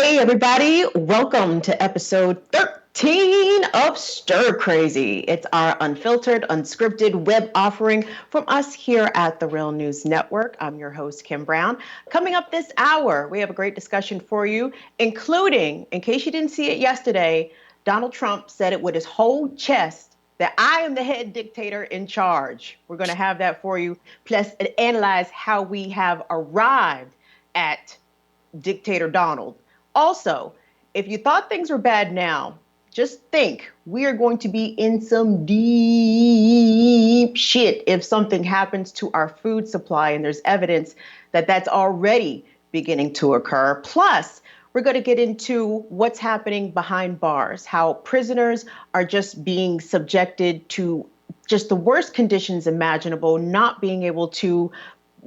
Hey, everybody. Welcome to episode 13 of Stir Crazy. It's our unfiltered, unscripted web offering from us here at the Real News Network. I'm your host, Kim Brown. Coming up this hour, we have a great discussion for you, including, in case you didn't see it yesterday, Donald Trump said it with his whole chest that I am the head dictator in charge. We're going to have that for you, plus analyze how we have arrived at Dictator Donald. Also, if you thought things were bad now, just think we are going to be in some deep shit if something happens to our food supply, and there's evidence that that's already beginning to occur. Plus, we're going to get into what's happening behind bars, how prisoners are just being subjected to just the worst conditions imaginable, not being able to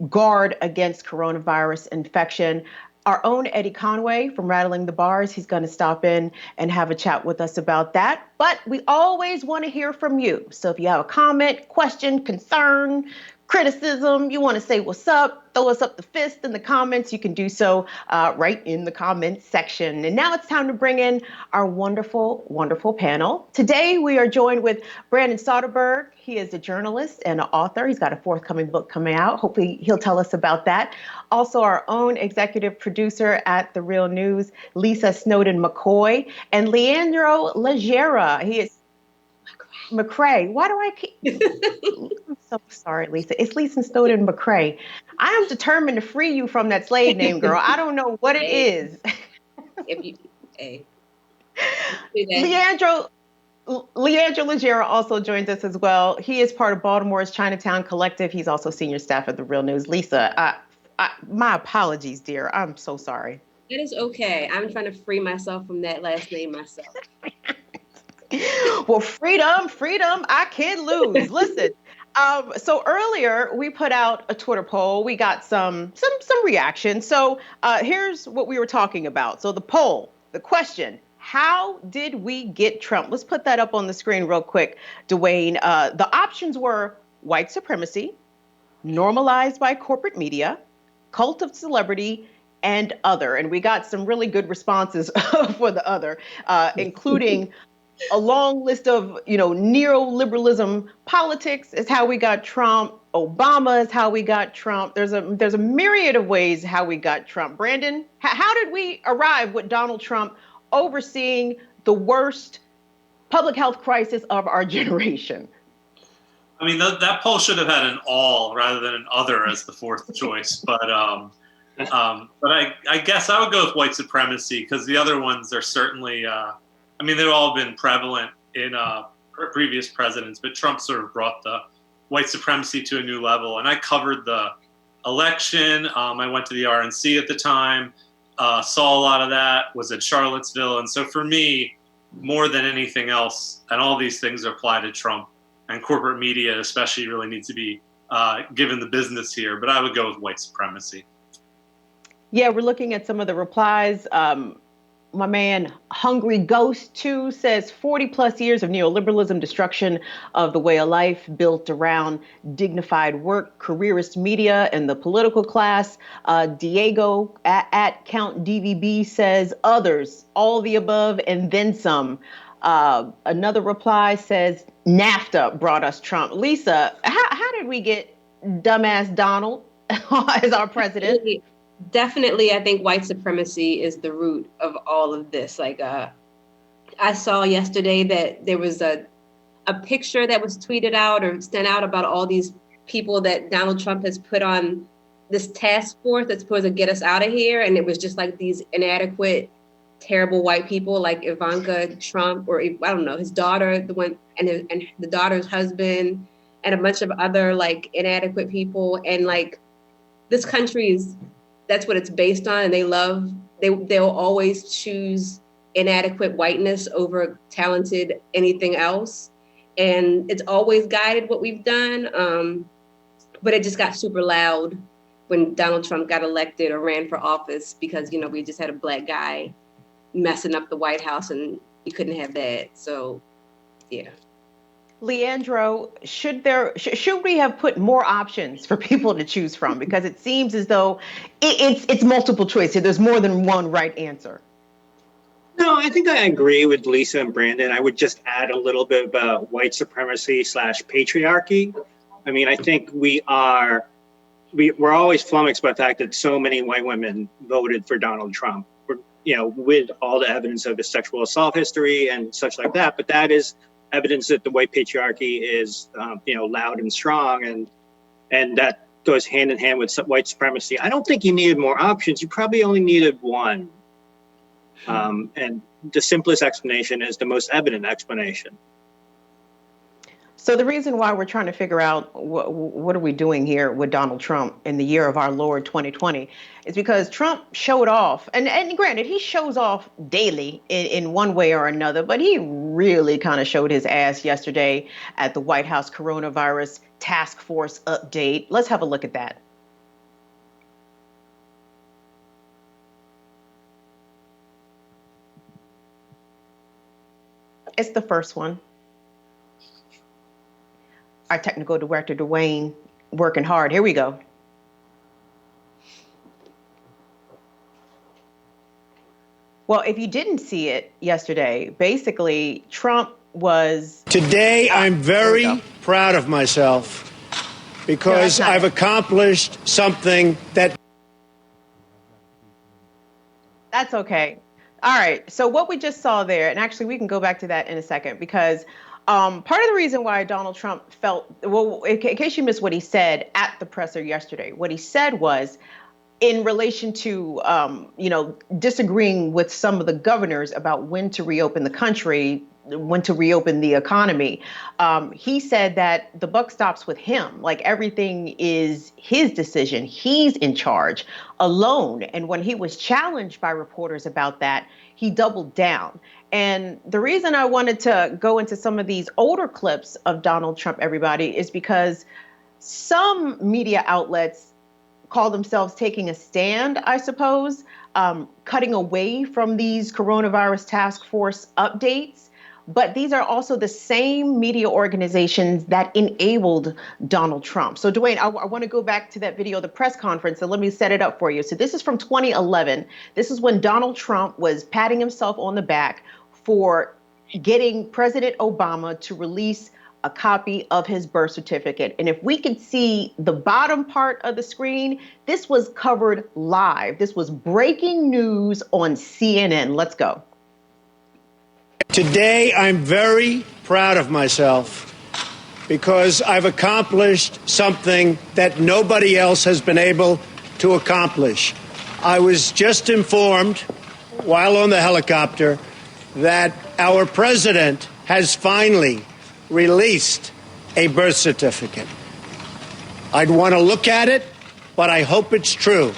guard against coronavirus infection. Our own Eddie Conway from Rattling the Bars, he's going to stop in and have a chat with us about that. But we always want to hear from you. So if you have a comment, question, concern, criticism, you want to say what's up, throw us up the fist in the comments, you can do so right in the comments section. And now it's time to bring in our wonderful, wonderful panel. Today we are joined with Brandon Soderberg. He is a journalist and an author. He's got a forthcoming book coming out. Hopefully he'll tell us about that. Also our own executive producer at The Real News, Lisa Snowden-McCray, and Leandro Lagera. He is McCray. Why do I keep... I'm so sorry, Lisa. It's Lisa Snowden-McCray. I am determined to free you from that slave name, girl. I don't know what it is. Leandro Lagera also joins us as well. He is part of Baltimore's Chinatown Collective. He's also senior staff at The Real News. Lisa, my apologies, dear. I'm so sorry. It is okay. I'm trying to free myself from that last name myself. Well, freedom, I can't lose. Listen, so earlier we put out a Twitter poll. We got some reaction. So here's what we were talking about. So the poll, the question: how did we get Trump? Let's put that up on the screen real quick, Dwayne. The options were white supremacy, normalized by corporate media, cult of celebrity, and other. And we got some really good responses for the other, including a long list of, neoliberalism politics is how we got Trump. Obama is how we got Trump. There's a myriad of ways how we got Trump. Brandon, how did we arrive with Donald Trump overseeing the worst public health crisis of our generation? I mean, that poll should have had an all rather than an other as the fourth choice. But I guess I would go with white supremacy, because the other ones are certainly, they've all been prevalent in previous presidents, but Trump sort of brought the white supremacy to a new level. And I covered the election. I went to the RNC at the time, saw a lot of that, was at Charlottesville. And so for me, more than anything else, and all these things apply to Trump, and corporate media especially really needs to be given the business here. But I would go with white supremacy. Yeah, we're looking at some of the replies. My man, Hungry Ghost 2 says 40 plus years of neoliberalism, destruction of the way of life built around dignified work, careerist media, and the political class. Diego at Count DVB says others, all the above and then some. Another reply says NAFTA brought us Trump. Lisa, how did we get dumbass Donald as our president? Definitely, I think white supremacy is the root of all of this. Like, I saw yesterday that there was a picture that was tweeted out or sent out about all these people that Donald Trump has put on this task force that's supposed to get us out of here. And it was just like these inadequate, terrible white people like Ivanka Trump, or I don't know, his daughter, the one, and the daughter's husband, and a bunch of other like inadequate people. And like, this country that's what it's based on. And they'll always choose inadequate whiteness over talented anything else. And it's always guided what we've done. But it just got super loud when Donald Trump got elected or ran for office, because, we just had a black guy messing up the White House, and you couldn't have that. So, yeah. Leandro, should we have put more options for people to choose from? Because it seems as though it's multiple choice. There's more than one right answer. I think I agree with Lisa and Brandon. I would just add a little bit about white supremacy / patriarchy. I mean, I think we're always flummoxed by the fact that so many white women voted for Donald Trump, with all the evidence of his sexual assault history and such like that. But that is evidence that the white patriarchy is, loud and strong, and that goes hand in hand with white supremacy. I don't think you needed more options. You probably only needed one. And the simplest explanation is the most evident explanation. So the reason why we're trying to figure out what are we doing here with Donald Trump in the year of our Lord 2020 is because Trump showed off, and granted, he shows off daily in one way or another, but he really kind of showed his ass yesterday at the White House coronavirus task force update. Let's have a look at that. It's the first one. Our technical director, Dwayne, working hard. Here we go. Well, if you didn't see it yesterday, basically Trump was... Today, I'm very proud of myself because I've accomplished something that... That's okay. All right. So what we just saw there, and actually we can go back to that in a second, because part of the reason why Donald Trump felt, well, in case you missed what he said at the presser yesterday, what he said was in relation to, disagreeing with some of the governors about when to reopen the country, when to reopen the economy. He said that the buck stops with him. Like everything is his decision. He's in charge alone. And when he was challenged by reporters about that, he doubled down. And the reason I wanted to go into some of these older clips of Donald Trump, everybody, is because some media outlets call themselves taking a stand, I suppose, cutting away from these coronavirus task force updates. But these are also the same media organizations that enabled Donald Trump. So, Dwayne, I want to go back to that video, the press conference, and let me set it up for you. So this is from 2011. This is when Donald Trump was patting himself on the back for getting President Obama to release a copy of his birth certificate. And if we could see the bottom part of the screen, this was covered live. This was breaking news on CNN. Let's go. Today, I'm very proud of myself because I've accomplished something that nobody else has been able to accomplish. I was just informed while on the helicopter that our president has finally released a birth certificate. I'd want to look at it, but I hope it's true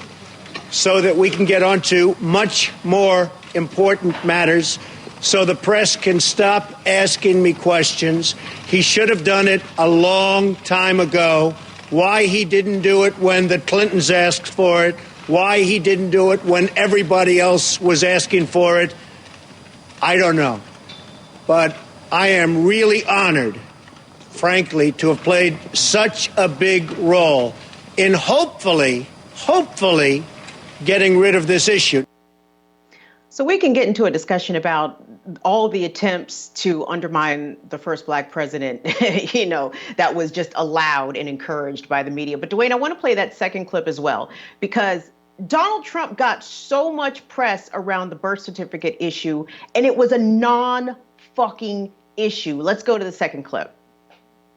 so that we can get on to much more important matters so the press can stop asking me questions. He should have done it a long time ago. Why he didn't do it when the Clintons asked for it, why he didn't do it when everybody else was asking for it, I don't know. But I am really honored, frankly, to have played such a big role in hopefully getting rid of this issue. So we can get into a discussion about all the attempts to undermine the first Black president, that was just allowed and encouraged by the media. But Dwayne, I want to play that second clip as well, because Donald Trump got so much press around the birth certificate issue, and it was a non-fucking issue. Let's go to the second clip.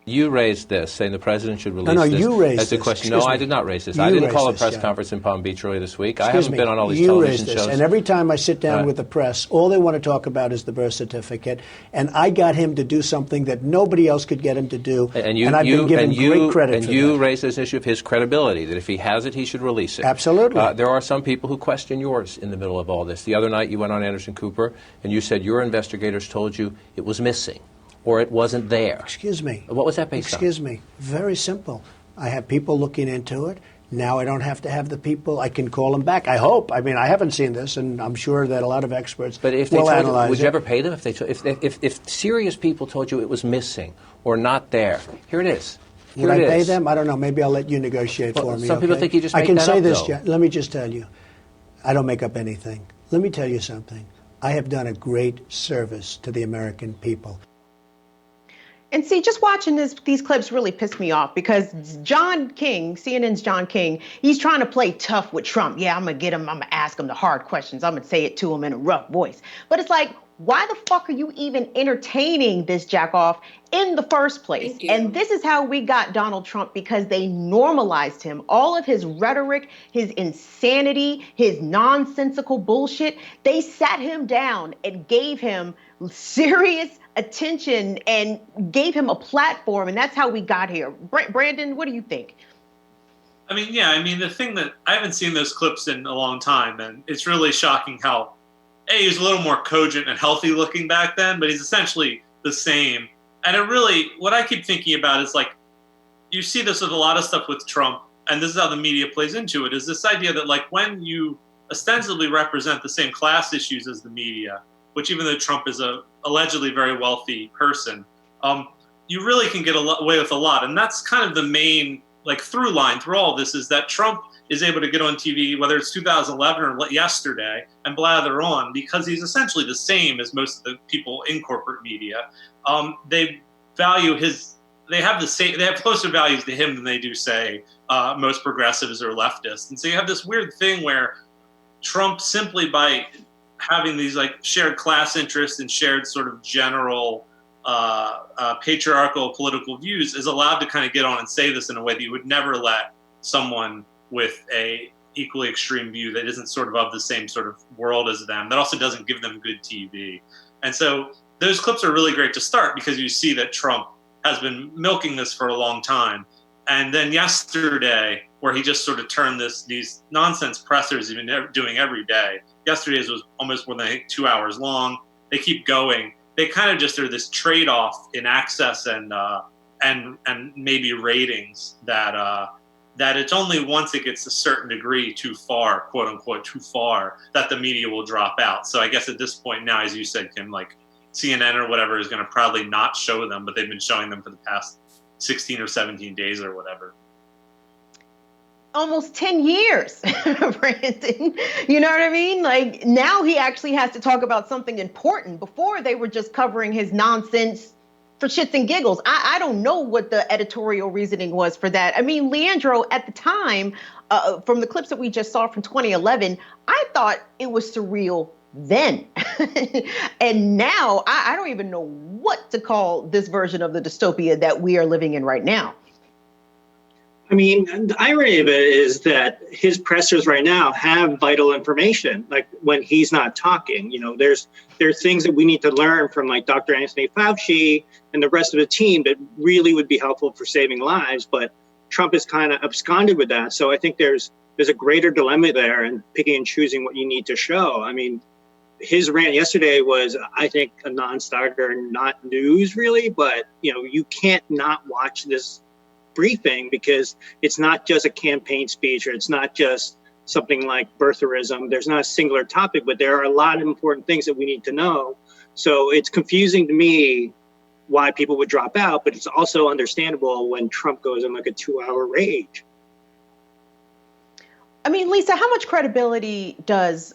You raised this, saying the president should release this. No, you raised as a question. No, I did not raise this. I didn't call a press conference in Palm Beach earlier this week. I haven't been on all these television shows. And every time I sit down with the press, all they want to talk about is the birth certificate. And I got him to do something that nobody else could get him to do. And I've been given great credit for that. And you raised this issue of his credibility, that if he has it, he should release it. Absolutely. There are some people who question yours in the middle of all this. The other night you went on Anderson Cooper and you said your investigators told you it was missing. Or it wasn't there. Excuse me. What was that based on? Excuse me. Very simple. I have people looking into it. Now I don't have to have the people. I can call them back. I hope. I mean, I haven't seen this, and I'm sure that a lot of experts will analyze it. But if they told you, would you ever pay them? If serious people told you it was missing or not there, here it is. Would I pay them? I don't know. Maybe I'll let you negotiate for me. Some people think you just make that up, I can say this, Let me just tell you. I don't make up anything. Let me tell you something. I have done a great service to the American people. And see, just watching these clips really pissed me off because John King, CNN's John King, he's trying to play tough with Trump. Yeah, I'm going to get him. I'm going to ask him the hard questions. I'm going to say it to him in a rough voice. But it's like, why the fuck are you even entertaining this jackoff in the first place? Thank you. And this is how we got Donald Trump, because they normalized him. All of his rhetoric, his insanity, his nonsensical bullshit, they sat him down and gave him serious attention and gave him a platform. And that's how we got here. Brandon, what do you think? I mean, yeah, I mean, the thing that I haven't seen those clips in a long time, and it's really shocking how he was a little more cogent and healthy looking back then, but he's essentially the same. And it really, what I keep thinking about is like, you see this with a lot of stuff with Trump, and this is how the media plays into it, is this idea that like when you ostensibly represent the same class issues as the media, which even though Trump is a allegedly very wealthy person, you really can get away with a lot. And that's kind of the main like through line through all this, is that Trump is able to get on TV, whether it's 2011 or yesterday, and blather on because he's essentially the same as most of the people in corporate media. They value they have closer values to him than they do, say, most progressives or leftists. And so you have this weird thing where Trump, simply by having these like shared class interests and shared sort of general patriarchal political views, is allowed to kind of get on and say this in a way that you would never let someone with a equally extreme view that isn't sort of the same sort of world as them, that also doesn't give them good TV. And so those clips are really great to start because you see that Trump has been milking this for a long time. And then yesterday, where he just sort of turned these nonsense pressers he's been doing every day. Yesterday's was almost more than 2 hours long. They keep going. They kind of just are this trade-off in access and maybe ratings that it's only once it gets a certain degree too far, quote unquote, too far, that the media will drop out. So I guess at this point now, as you said, Kim, like CNN or whatever is going to probably not show them, but they've been showing them for the past 16 or 17 days or whatever. Almost 10 years, Brandon. You know what I mean? Like now he actually has to talk about something important. Before they were just covering his nonsense for shits and giggles. I don't know what the editorial reasoning was for that. I mean, Leandro, at the time, from the clips that we just saw from 2011, I thought it was surreal then. And now I don't even know what to call this version of the dystopia that we are living in right now. I mean, the irony of it is that his pressers right now have vital information, like when he's not talking. You know, there's things that we need to learn from like Dr. Anthony Fauci and the rest of the team that really would be helpful for saving lives. But Trump is kind of absconded with that. So I think there's a greater dilemma there in picking and choosing what you need to show. I mean, his rant yesterday was, I think, a non-starter, not news really, but you know, you can't not watch this briefing because it's not just a campaign speech, or it's not just something like birtherism. There's not a singular topic, but there are a lot of important things that we need to know. So it's confusing to me why people would drop out, but it's also understandable when Trump goes in like a 2-hour rage. I mean, Lisa, how much credibility does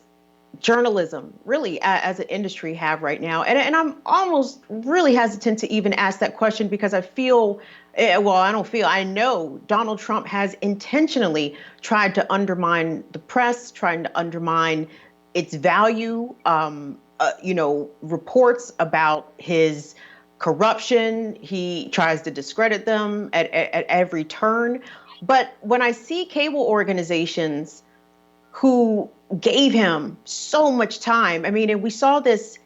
journalism really as an industry have right now? And I'm almost really hesitant to even ask that question because I feel, I know Donald Trump has intentionally tried to undermine the press, trying to undermine its value. Reports about his corruption, he tries to discredit them at every turn. But when I see cable organizations who gave him so much time, I mean, and we saw this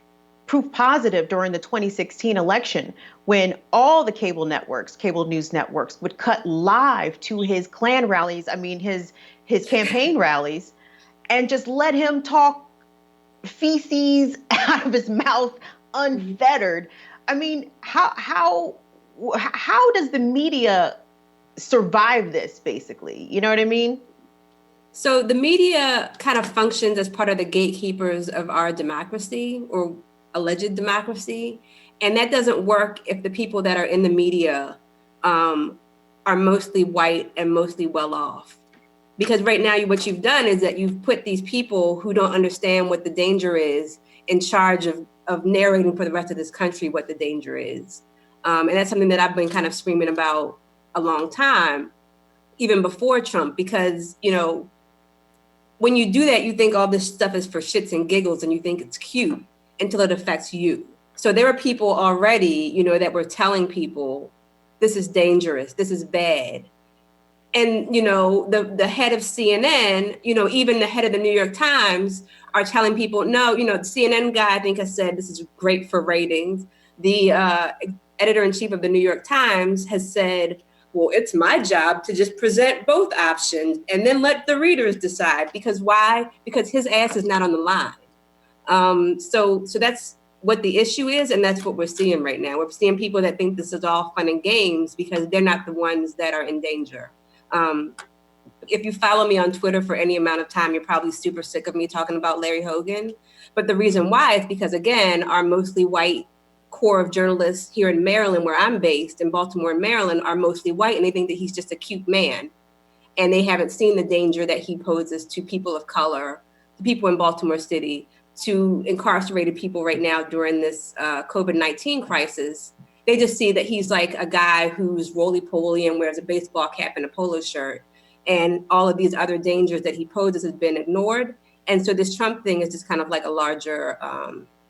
proof positive during the 2016 election when all the cable news networks would cut live to his Klan rallies, his campaign rallies, and just let him talk feces out of his mouth unfettered. I mean, how does the media survive this, basically? You know what I mean? So the media kind of functions as part of the gatekeepers of our democracy, or alleged democracy. And that doesn't work if the people that are in the media are mostly white and mostly well off. Because right now what you've done is that you've put these people who don't understand what the danger is in charge of narrating for the rest of this country what the danger is. And that's something that I've been kind of screaming about a long time, even before Trump, because, you know, when you do that, you think all this stuff is for shits and giggles and you think it's cute until it affects you. So there were people already, you know, that were telling people, this is dangerous, this is bad. And, you know, the head of CNN, you know, even the head of the New York Times are telling people, no, you know, the CNN guy, I think, has said this is great for ratings. The editor-in-chief of the New York Times has said, well, it's my job to just present both options and then let the readers decide. Because why? Because his ass is not on the line. So that's what the issue is, and that's what we're seeing right now. We're seeing people that think this is all fun and games because they're not the ones that are in danger. If you follow me on Twitter for any amount of time, you're probably super sick of me talking about Larry Hogan. But the reason why is because, again, our mostly white core of journalists here in Maryland, where I'm based, in Baltimore, Maryland, are mostly white, and they think that he's just a cute man. And they haven't seen the danger that he poses to people of color, to people in Baltimore City, to incarcerated people right now during this COVID-19 crisis. They just see that he's like a guy who's roly-poly and wears a baseball cap and a polo shirt. And all of these other dangers that he poses has been ignored. And so this Trump thing is just kind of like a larger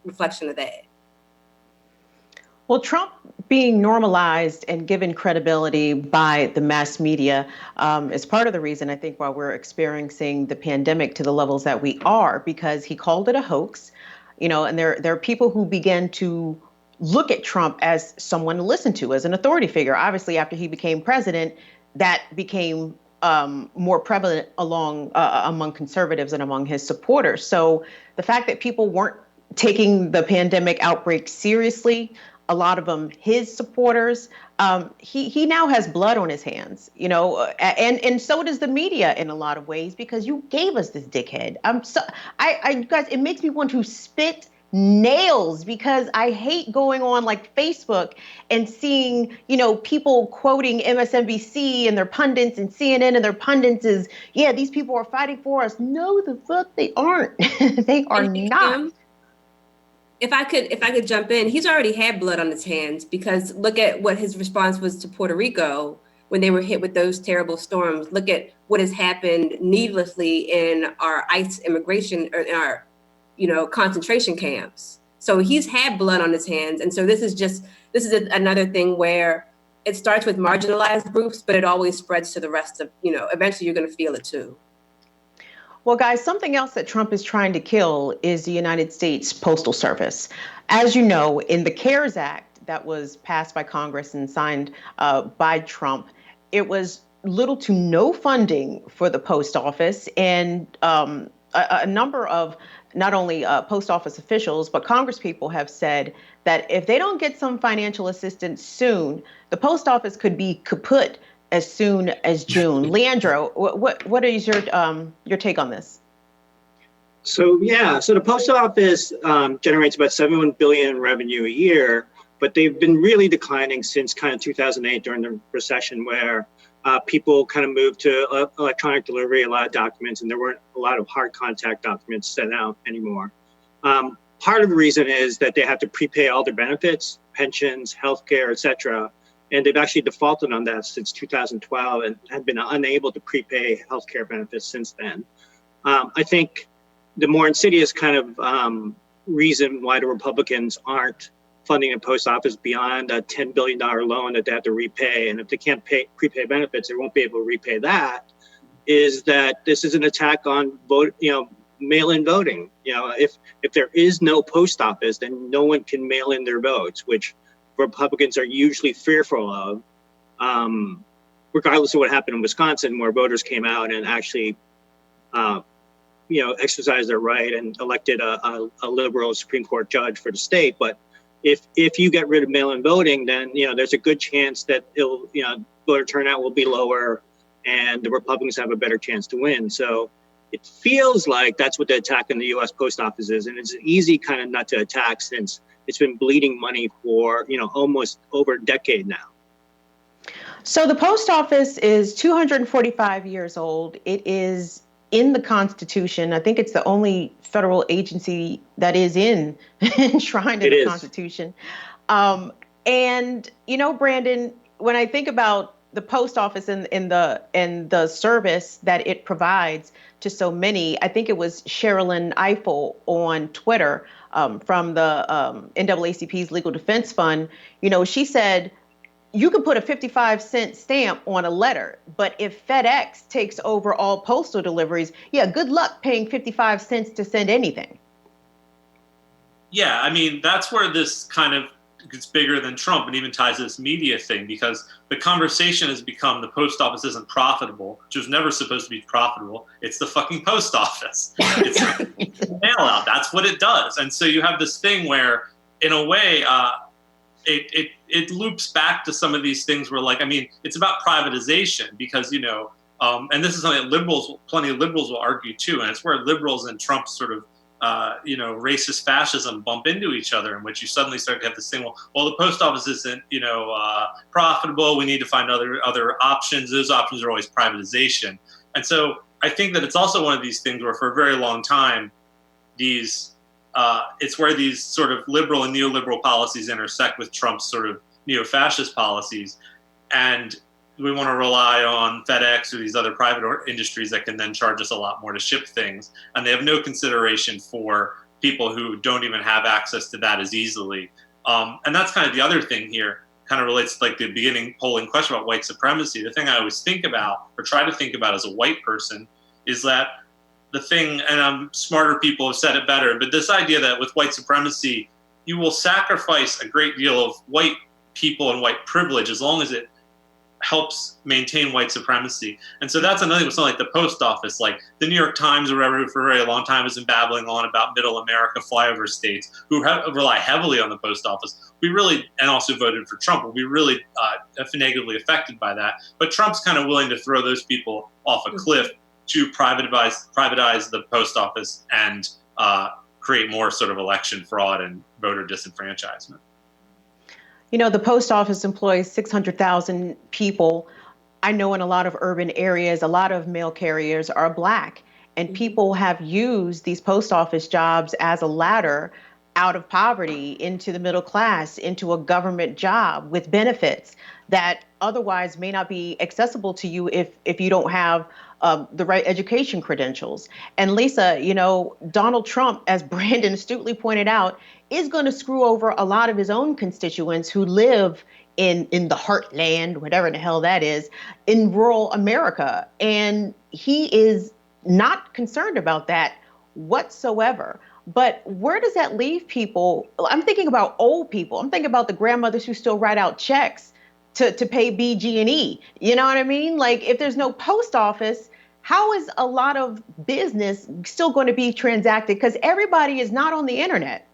reflection of that. Well, Trump being normalized and given credibility by the mass media is part of the reason, I think, why we're experiencing the pandemic to the levels that we are, because he called it a hoax, you know, and there are people who began to look at Trump as someone to listen to, as an authority figure. Obviously, after he became president, that became more prevalent among conservatives and among his supporters. So the fact that people weren't taking the pandemic outbreak seriously, a lot of them his supporters, he now has blood on his hands, you know, and so does the media in a lot of ways, because you gave us this dickhead. You guys, it makes me want to spit nails, because I hate going on like Facebook and seeing, you know, people quoting MSNBC and their pundits and CNN and their pundits is, yeah, these people are fighting for us. No, the fuck they aren't. They are not. If I could jump in, he's already had blood on his hands, because look at what his response was to Puerto Rico when they were hit with those terrible storms. Look at what has happened needlessly in our ICE immigration, or in our, you know, concentration camps. So he's had blood on his hands. And so this is another thing where it starts with marginalized groups, but it always spreads to the rest of, you know, eventually you're going to feel it too. Well, guys, something else that Trump is trying to kill is the United States Postal Service. As you know, in the CARES Act that was passed by Congress and signed by Trump, it was little to no funding for the post office, and a number of not only post office officials, but Congress people have said that if they don't get some financial assistance soon, the post office could be kaput as soon as June. Leandro, what is your take on this? So the post office generates about $71 billion in revenue a year, but they've been really declining since kind of 2008 during the recession, where people kind of moved to electronic delivery, a lot of documents, and there weren't a lot of hard contact documents sent out anymore. Part of the reason is that they have to prepay all their benefits, pensions, healthcare, et cetera. And they've actually defaulted on that since 2012 and have been unable to prepay healthcare benefits since then. I think the more insidious kind of reason why the Republicans aren't funding the post office beyond a $10 billion loan that they have to repay, and if they can't prepay benefits, they won't be able to repay that, is that this is an attack on mail-in voting. You know, if there is no post office, then no one can mail in their votes, which Republicans are usually fearful of, regardless of what happened in Wisconsin, where voters came out and actually, exercised their right and elected a liberal Supreme Court judge for the state. But if you get rid of mail-in voting, then there's a good chance that voter turnout will be lower, and the Republicans have a better chance to win. So it feels like that's what the attack on the U.S. Post Office is, and it's an easy kind of nut to attack since it's been bleeding money for almost over a decade now. So the post office is 245 years old. It is in the Constitution. I think it's the only federal agency that is enshrined in the Constitution. And Brandon, when I think about the post office and the service that it provides to so many, I think it was Sherilyn Ifill on Twitter from the NAACP's Legal Defense Fund. She said, you can put a 55-cent stamp on a letter, but if FedEx takes over all postal deliveries, yeah, good luck paying 55 cents to send anything. Yeah, I mean, that's where this kind of gets bigger than Trump and even ties to this media thing, because the conversation has become the post office isn't profitable, which was never supposed to be profitable. It's the fucking post office. It's a mail out. That's what it does. And so you have this thing where, in a way, it loops back to some of these things where, like, I mean, it's about privatization because, and this is something that plenty of liberals will argue too, and it's where liberals and Trump sort of, racist fascism bump into each other, in which you suddenly start to have this thing, well, the post office isn't, profitable. We need to find other options. Those options are always privatization. And so I think that it's also one of these things where for a very long time, it's where these sort of liberal and neoliberal policies intersect with Trump's sort of neo-fascist policies. And we want to rely on FedEx or these other private industries that can then charge us a lot more to ship things. And they have no consideration for people who don't even have access to that as easily. And that's kind of the other thing here, kind of relates to like the beginning polling question about white supremacy. The thing I always think about or try to think about as a white person is that the thing, and smarter people have said it better, but this idea that with white supremacy, you will sacrifice a great deal of white people and white privilege as long as it helps maintain white supremacy. And so that's another thing with something like the post office, like the New York Times or whatever for a very long time has been babbling on about middle America flyover states who rely heavily on the post office. And also voted for Trump, will be really negatively affected by that. But Trump's kind of willing to throw those people off a cliff to privatize the post office and create more sort of election fraud and voter disenfranchisement. The post office employs 600,000 people. I know in a lot of urban areas, a lot of mail carriers are Black, and people have used these post office jobs as a ladder out of poverty into the middle class, into a government job with benefits that otherwise may not be accessible to you if you don't have the right education credentials. And Lisa, Donald Trump, as Brandon astutely pointed out, is going to screw over a lot of his own constituents who live in the heartland, whatever the hell that is, in rural America. And he is not concerned about that whatsoever. But where does that leave people? I'm thinking about old people. I'm thinking about the grandmothers who still write out checks to pay BG&E. You know what I mean? Like, if there's no post office, how is a lot of business still going to be transacted? Because everybody is not on the internet.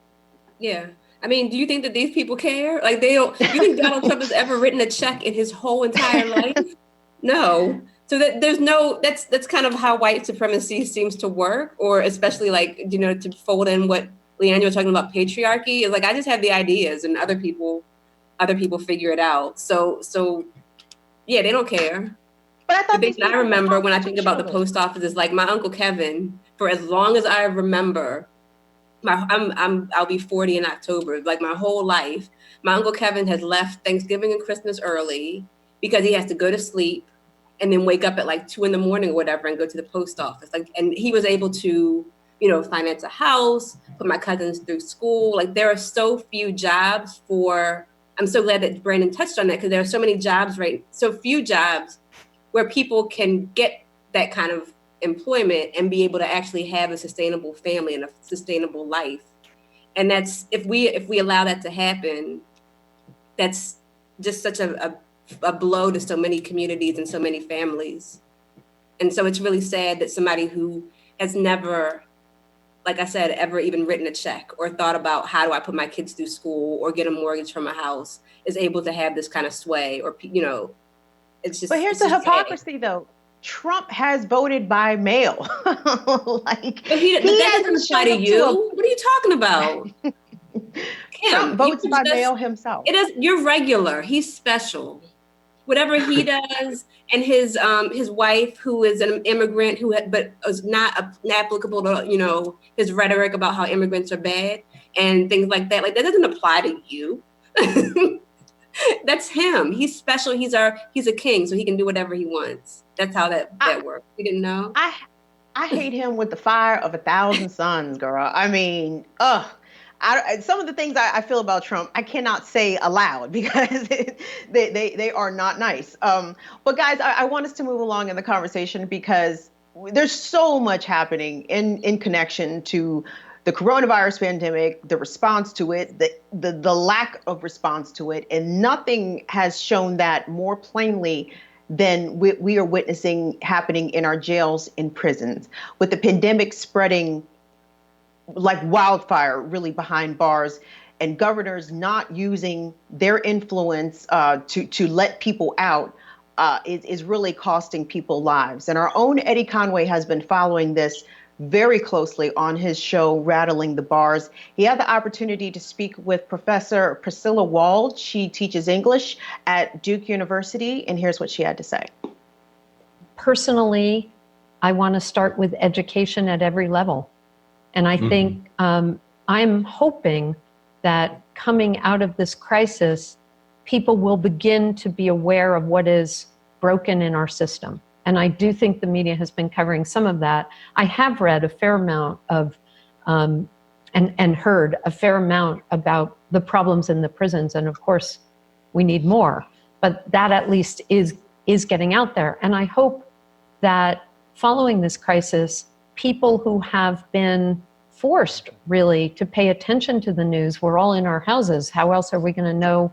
Yeah. I mean, do you think that these people care? Like, they don't. You think Donald Trump has ever written a check in his whole entire life? No. So that's kind of how white supremacy seems to work, or especially like, to fold in what Leandro was talking about, patriarchy, is like, I just have the ideas and other people figure it out. So yeah, they don't care. But I thought I remember when I think about the post office is like my Uncle Kevin, for as long as I remember, I'll be 40 in October, like my whole life, my Uncle Kevin has left Thanksgiving and Christmas early because he has to go to sleep and then wake up at like 2 a.m. or whatever and go to the post office. And he was able to, finance a house, put my cousins through school. Like, there are so few jobs I'm so glad that Brandon touched on that, because there are so many jobs, so few jobs where people can get that kind of employment and be able to actually have a sustainable family and a sustainable life. And that's, if we allow that to happen, that's just such a blow to so many communities and so many families. And so it's really sad that somebody who has never, like I said, ever even written a check or thought about how do I put my kids through school or get a mortgage from a house is able to have this kind of sway, or, it's just. But here's the hypocrisy, though. Trump has voted by mail. But that doesn't apply to you. What are you talking about? Trump votes by mail himself. You're regular. He's special. whatever he does, and his wife, who is an immigrant, but is not applicable to his rhetoric about how immigrants are bad and things like that. Like, that doesn't apply to you. That's him. He's special. He's a king, so he can do whatever he wants. That's how that works. You didn't know? I hate him with the fire of 1,000 suns, girl. I mean, some of the things I feel about Trump, I cannot say aloud because they are not nice. But guys, I want us to move along in the conversation because there's so much happening in connection to the coronavirus pandemic, the response to it, the lack of response to it, and nothing has shown that more plainly than we are witnessing happening in our jails and prisons, with the pandemic spreading like wildfire really behind bars, and governors not using their influence to let people out is really costing people lives. And our own Eddie Conway has been following this very closely on his show, Rattling the Bars. He had the opportunity to speak with Professor Priscilla Wald. She teaches English at Duke University, and here's what she had to say. Personally, I want to start with education at every level. And I think I'm hoping that coming out of this crisis, people will begin to be aware of what is broken in our system. And I do think the media has been covering some of that. I have read a fair amount of, and heard a fair amount about the problems in the prisons. And of course, we need more. But that at least is getting out there. And I hope that following this crisis, people who have been forced really to pay attention to the news, we're all in our houses, how else are we going to know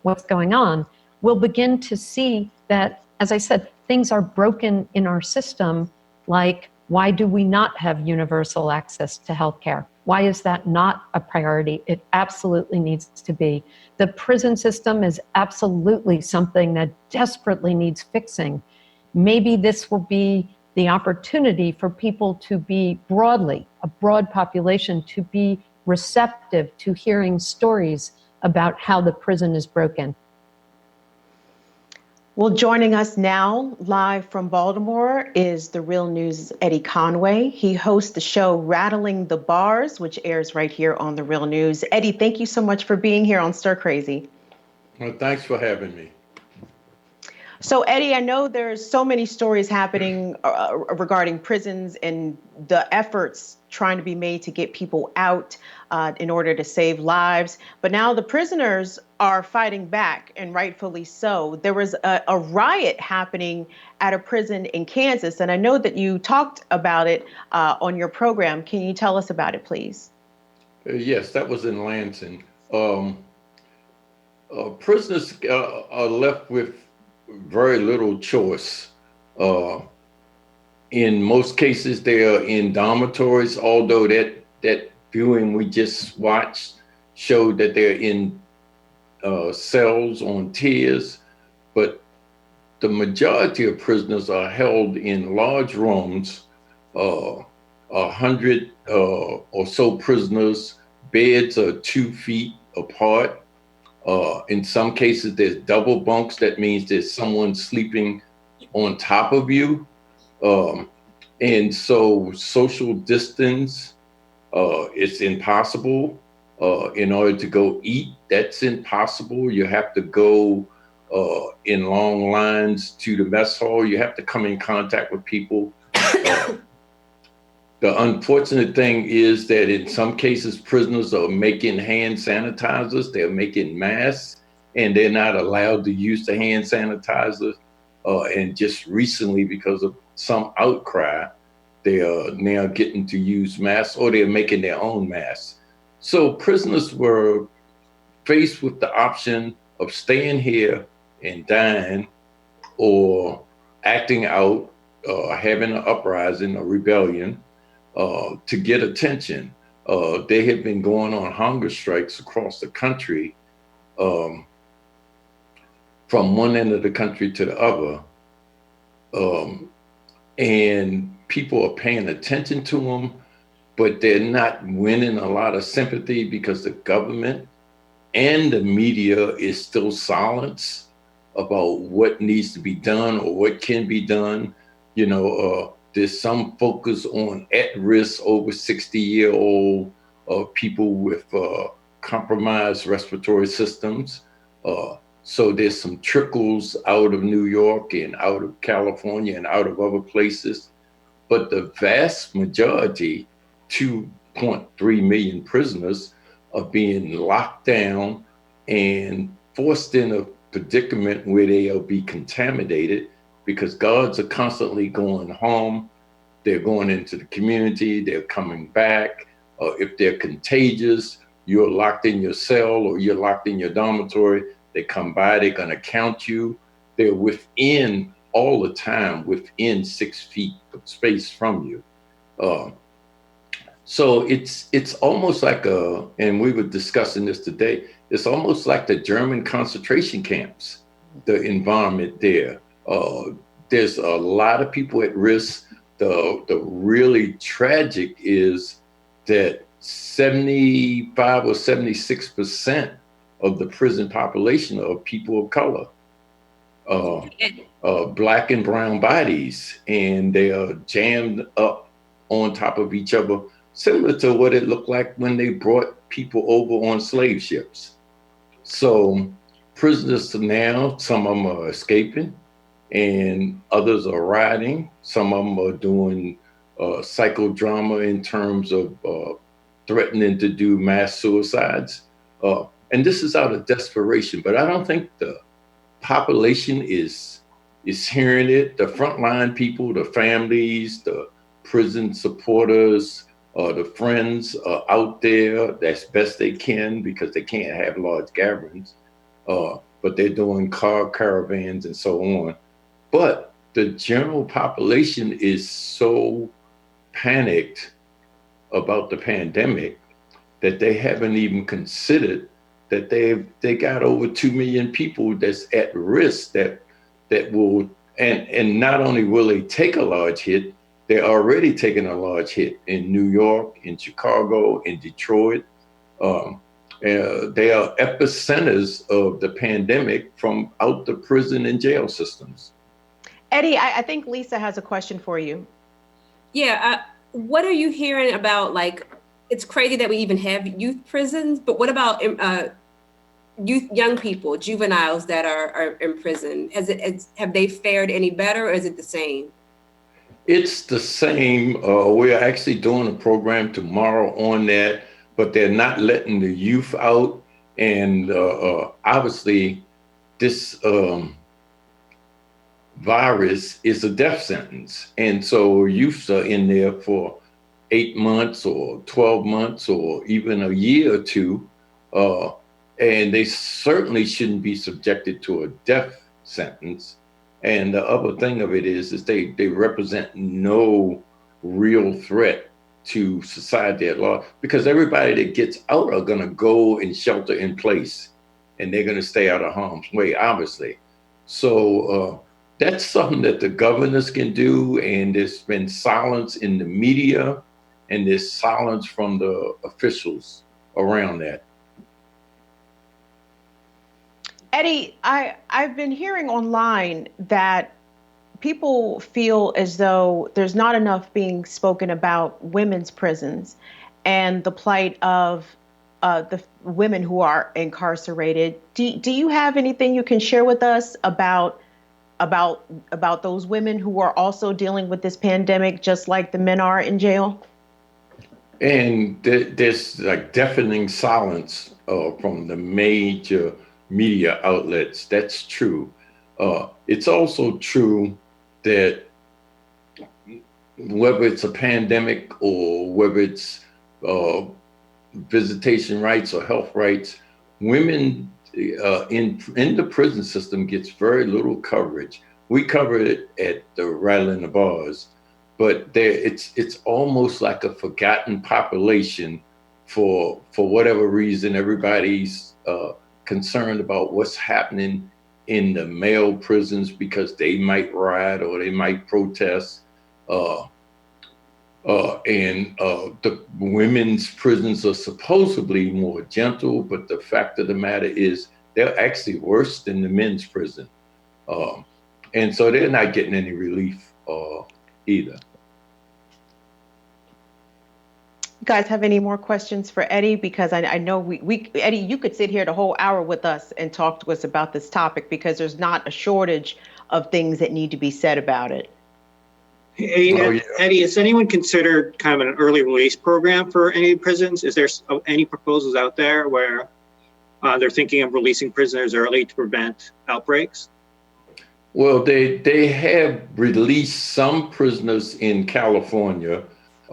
what's going on, will begin to see that, as I said, things are broken in our system, like why do we not have universal access to healthcare? Why is that not a priority? It absolutely needs to be. The prison system is absolutely something that desperately needs fixing. Maybe this will be the opportunity for people to be broadly, a broad population, to be receptive to hearing stories about how the prison is broken. Well, joining us now live from Baltimore is the Real News' Eddie Conway. He hosts the show Rattling the Bars, which airs right here on the Real News. Eddie, thank you so much for being here on Stir Crazy. Well, thanks for having me. So, Eddie, I know there's so many stories happening regarding prisons and the efforts trying to be made to get people out in order to save lives. But now the prisoners are fighting back, and rightfully so. There was a riot happening at a prison in Kansas, and I know that you talked about it on your program. Can you tell us about it, please? Yes, that was in Lansing. Prisoners are left with very little choice. In most cases, they are in dormitories, although that viewing we just watched showed that they're in cells on tiers, but the majority of prisoners are held in large rooms, 100 or so prisoners. Beds are 2 feet apart. In some cases, there's double bunks. That means there's someone sleeping on top of you. And so social distance, it's impossible. In order to go eat, that's impossible. You have to go in long lines to the mess hall. You have to come in contact with people. The unfortunate thing is that in some cases, prisoners are making hand sanitizers, they're making masks, and they're not allowed to use the hand sanitizer. And just recently, because of some outcry, they are now getting to use masks, or they're making their own masks. So prisoners were faced with the option of staying here and dying, or acting out, having an uprising, a rebellion, to get attention. They have been going on hunger strikes across the country, from one end of the country to the other. And people are paying attention to them, but they're not winning a lot of sympathy because the government and the media is still silent. about what needs to be done or what can be done. There's some focus on at-risk over 60-year-old people with compromised respiratory systems. So there's some trickles out of New York and out of California and out of other places. But the vast majority, 2.3 million prisoners, are being locked down and forced in a predicament where they'll be contaminated because guards are constantly going home. They're going into the community, they're coming back. If they're contagious, you're locked in your cell or you're locked in your dormitory. They come by, they're gonna count you. They're within all the time, within 6 feet of space from you. So it's almost like and we were discussing this today, it's almost like the German concentration camps, the environment there. There's a lot of people at risk. The really tragic is that 75 or 76% of the prison population are people of color, black and brown bodies, and they are jammed up on top of each other, similar to what it looked like when they brought people over on slave ships. So prisoners now, some of them are escaping and others are riding. Some of them are doing psychodrama in terms of threatening to do mass suicides. And this is out of desperation, but I don't think the population is hearing it. The frontline people, the families, the prison supporters, the friends are out there as best they can because they can't have large gatherings, but they're doing car caravans and so on. But the general population is so panicked about the pandemic that they haven't even considered that they got over 2 million people that's at risk that will, and not only will they take a large hit, they're already taking a large hit in New York, in Chicago, in Detroit. They are epicenters of the pandemic from out the prison and jail systems. Eddie, I think Lisa has a question for you. Yeah, what are you hearing about, like, it's crazy that we even have youth prisons, but what about young people, juveniles that are in prison? Have they fared any better, or is it the same? It's the same. We're actually doing a program tomorrow on that, but they're not letting the youth out. And obviously, this virus is a death sentence. And so youths are in there for 8 months or 12 months or even a year or two. And they certainly shouldn't be subjected to a death sentence. And the other thing of it is they represent no real threat to society at large, because everybody that gets out are gonna go and shelter in place and they're gonna stay out of harm's way, obviously. So that's something that the governors can do, and there's been silence in the media and there's silence from the officials around that. Eddie, I've been hearing online that people feel as though there's not enough being spoken about women's prisons and the plight of the women who are incarcerated. Do you have anything you can share with us about those women who are also dealing with this pandemic, just like the men are in jail? And there's like deafening silence from the major media outlets. That's true. It's also true that whether it's a pandemic or whether it's visitation rights or health rights, women in the prison system gets very little coverage. We cover it at the Rattling the Bars, but it's almost like a forgotten population for whatever reason. Everybody's concerned about what's happening in the male prisons because they might riot or they might protest. And the women's prisons are supposedly more gentle, but the fact of the matter is they're actually worse than the men's prison. And so they're not getting any relief either. You guys have any more questions for Eddie? Because I know we Eddie, you could sit here the whole hour with us and talk to us about this topic, because there's not a shortage of things that need to be said about it. Hey, Oh, yeah. Eddie, has anyone considered kind of an early release program for any prisons? Is there any proposals out there where they're thinking of releasing prisoners early to prevent outbreaks? Well, they have released some prisoners in California.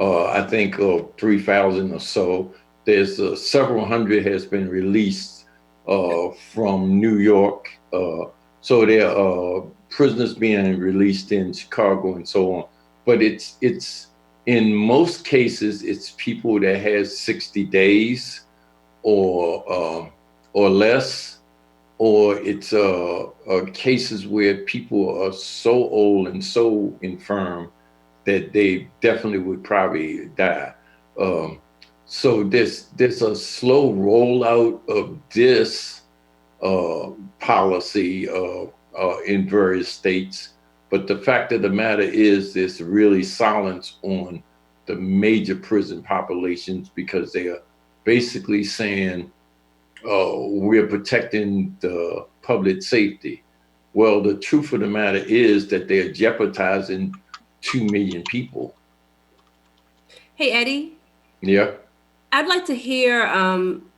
I think 3,000 or so. There's several hundred has been released from New York. So there are prisoners being released in Chicago and so on. But it's in most cases, it's people that has 60 days or less, or it's cases where people are so old and so infirm that they definitely would probably die. So there's a slow rollout of this policy in various states. But the fact of the matter is there's really silence on the major prison populations, because they are basically saying, we're protecting the public safety. Well, the truth of the matter is that they're jeopardizing 2 million people. Hey, Eddie. Yeah. I'd like to hear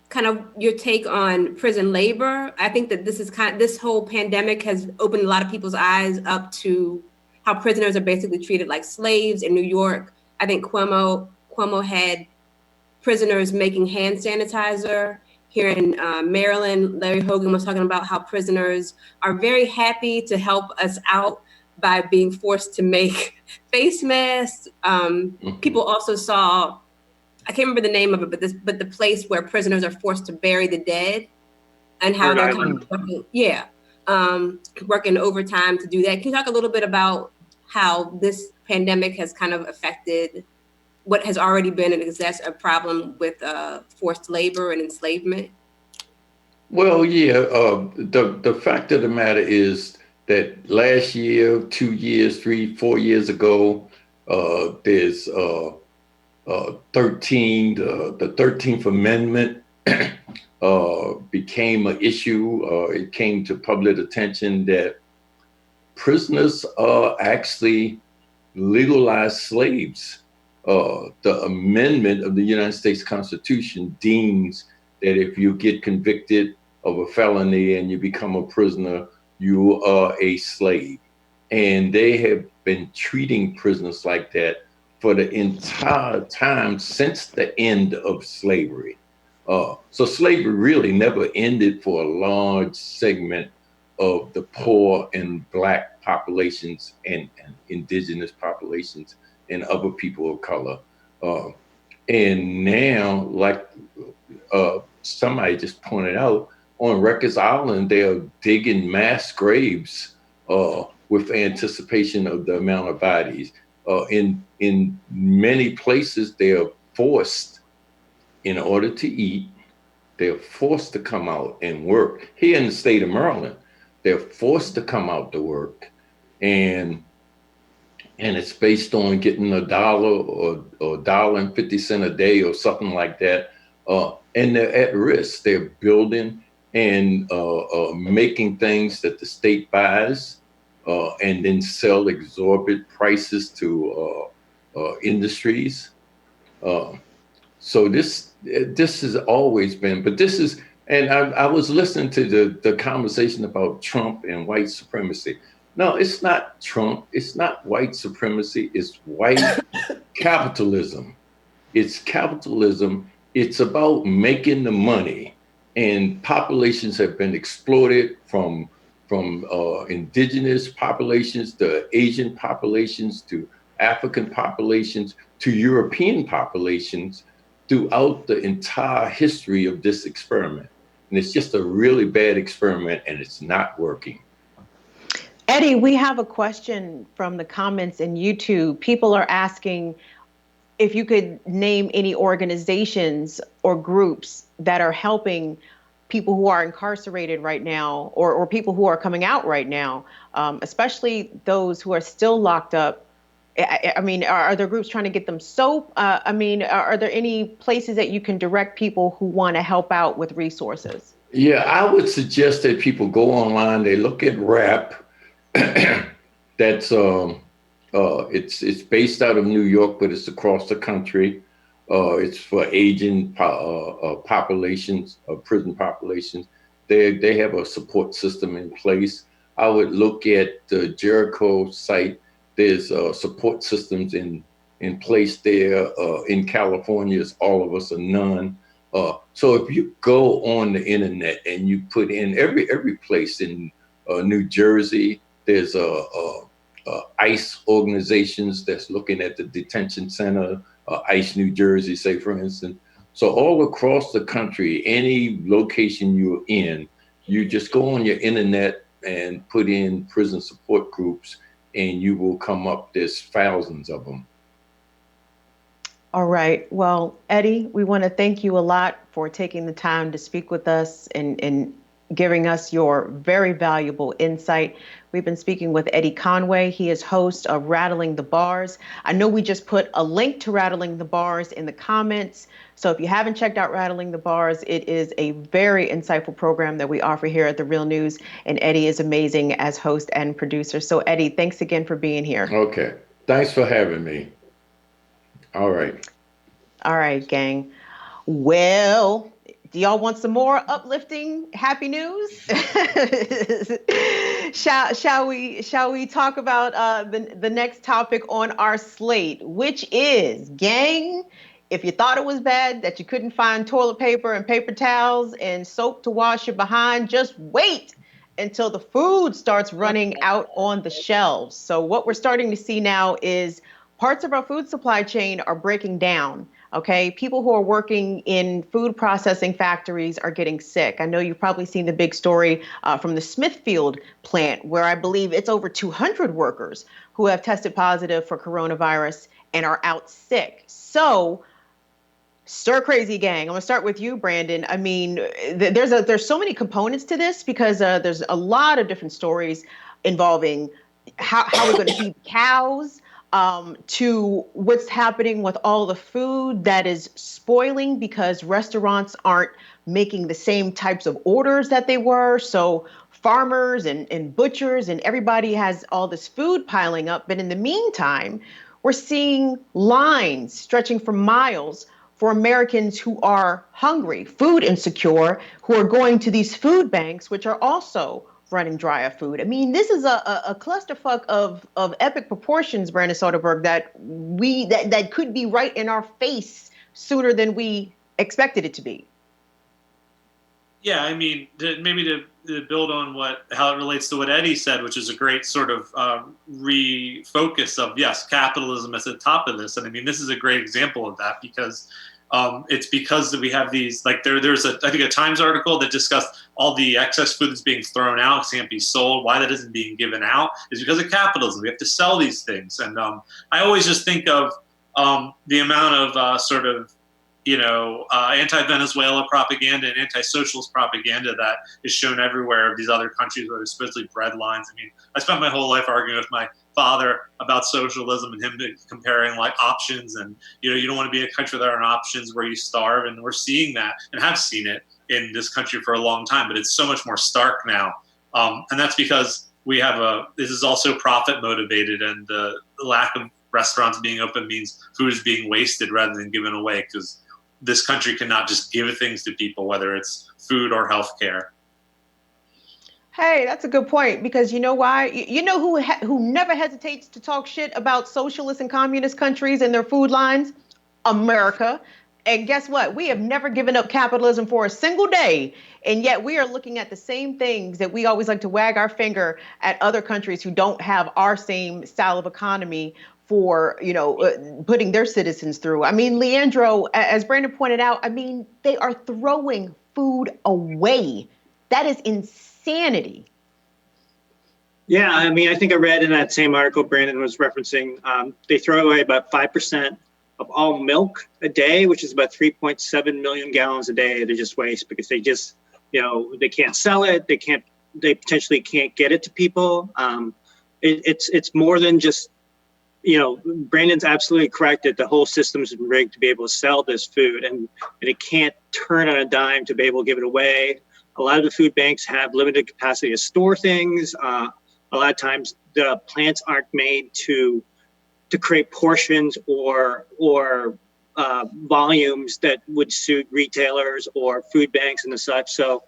kind of your take on prison labor. I think that this whole pandemic has opened a lot of people's eyes up to how prisoners are basically treated like slaves in New York. I think Cuomo had prisoners making hand sanitizer. Here in Maryland, Larry Hogan was talking about how prisoners are very happy to help us out by being forced to make face masks. People also saw, I can't remember the name of it, but the place where prisoners are forced to bury the dead, and how they're kind of working overtime to do that. Can you talk a little bit about how this pandemic has kind of affected what has already been a problem with forced labor and enslavement? Well, yeah, the fact of the matter is that last year, 2 years, 3, 4 years ago, there's 13, the 13th Amendment became an issue. It came to public attention that prisoners are actually legalized slaves. The amendment of the United States Constitution deems that if you get convicted of a felony and you become a prisoner, you are a slave. And they have been treating prisoners like that for the entire time since the end of slavery. So slavery really never ended for a large segment of the poor and Black populations and indigenous populations and other people of color. And now, like somebody just pointed out, on Rikers Island, they are digging mass graves with anticipation of the amount of bodies. In many places, they are forced, in order to eat, they're forced to come out and work. Here in the state of Maryland, they're forced to come out to work. And it's based on getting $1 or $1.50 a day or something like that. And they're at risk. They're building and making things that the state buys and then sell exorbitant prices to industries. So this has always been, but this is, and I was listening to the conversation about Trump and white supremacy. No, it's not Trump. It's not white supremacy. It's white capitalism. It's capitalism. It's about making the money. And populations have been exploited from indigenous populations to Asian populations to African populations to European populations throughout the entire history of this experiment. And it's just a really bad experiment, and it's not working. Eddie, we have a question from the comments in YouTube. People are asking if you could name any organizations or groups that are helping people who are incarcerated right now, or people who are coming out right now, especially those who are still locked up. I mean, are there groups trying to get them soap? I mean, are there any places that you can direct people who want to help out with resources? Yeah, I would suggest that people go online, they look at RAP. That's it's based out of New York, but it's across the country. It's for aging populations, prison populations. They have a support system in place. I would look at the Jericho site. There's support systems in place there. In California, it's All of Us or None. So if you go on the internet and you put in every place in New Jersey, there's ICE organizations that's looking at the detention center, ICE New Jersey, say for instance. So all across the country, any location you're in, you just go on your internet and put in prison support groups, and you will come up. There's thousands of them. All right. Well, Eddie, we want to thank you a lot for taking the time to speak with us and giving us your very valuable insight. We've been speaking with Eddie Conway. He is host of Rattling the Bars. I know we just put a link to Rattling the Bars in the comments. So if you haven't checked out Rattling the Bars, it is a very insightful program that we offer here at The Real News. And Eddie is amazing as host and producer. So Eddie, thanks again for being here. Okay. Thanks for having me. All right. All right, gang. Well, do y'all want some more uplifting, happy news? Shall we talk about the next topic on our slate, which is, gang, if you thought it was bad that you couldn't find toilet paper and paper towels and soap to wash your behind, just wait until the food starts running out on the shelves. So what we're starting to see now is parts of our food supply chain are breaking down. Okay, people who are working in food processing factories are getting sick. I know you've probably seen the big story from the Smithfield plant, where I believe it's over 200 workers who have tested positive for coronavirus and are out sick. So, stir crazy, gang. I'm gonna start with you, Brandon. I mean, there's so many components to this because there's a lot of different stories involving how we're going to feed cows. To what's happening with all the food that is spoiling because restaurants aren't making the same types of orders that they were. So farmers and butchers and everybody has all this food piling up. But in the meantime, we're seeing lines stretching for miles for Americans who are hungry, food insecure, who are going to these food banks, which are also running dry of food. I mean, this is a clusterfuck of epic proportions, Brandon Soderberg, that could be right in our face sooner than we expected it to be. Yeah, I mean, maybe to build on how it relates to what Eddie said, which is a great sort of refocus of, yes, capitalism is at the top of this. And I mean, this is a great example of that because it's because we have these, like there's I think a Times article that discussed all the excess food that's being thrown out, can't be sold. Why that isn't being given out is because of capitalism. We have to sell these things. And I always just think of the amount of sort of, anti-Venezuela propaganda and anti-socialist propaganda that is shown everywhere of these other countries where there's supposedly bread lines. I mean, I spent my whole life arguing with my father about socialism and him comparing like options and, you don't want to be in a country that are options where you starve. And we're seeing that and have seen it in this country for a long time, but it's so much more stark now. And that's because this is also profit motivated, and the lack of restaurants being open means food is being wasted rather than given away, because this country cannot just give things to people, whether it's food or healthcare. Hey, that's a good point, because you know why? You know who never hesitates to talk shit about socialist and communist countries and their food lines? America. And guess what? We have never given up capitalism for a single day. And yet we are looking at the same things that we always like to wag our finger at other countries who don't have our same style of economy for, putting their citizens through. I mean, Leandro, as Brandon pointed out, I mean, they are throwing food away. That is insanity. Yeah, I mean, I think I read in that same article Brandon was referencing, they throw away about 5% of all milk a day, which is about 3.7 million gallons a day they just waste because they just they can't sell it. They potentially can't get it to people. It's more than just, Brandon's absolutely correct that the whole system's been rigged to be able to sell this food, and it can't turn on a dime to be able to give it away. A lot of the food banks have limited capacity to store things. A lot of times the plants aren't made to create portions or volumes that would suit retailers or food banks and the such. So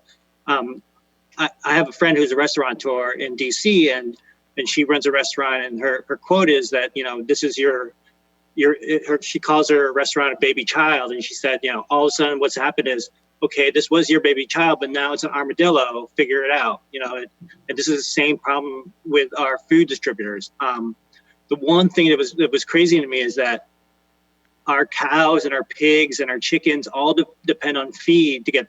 I have a friend who's a restaurateur in DC, and she runs a restaurant, and her quote is that, this is she calls her restaurant a baby child. And she said, all of a sudden what's happened is, okay, this was your baby child, but now it's an armadillo, figure it out. And this is the same problem with our food distributors. The one thing that was crazy to me is that our cows and our pigs and our chickens all depend on feed to get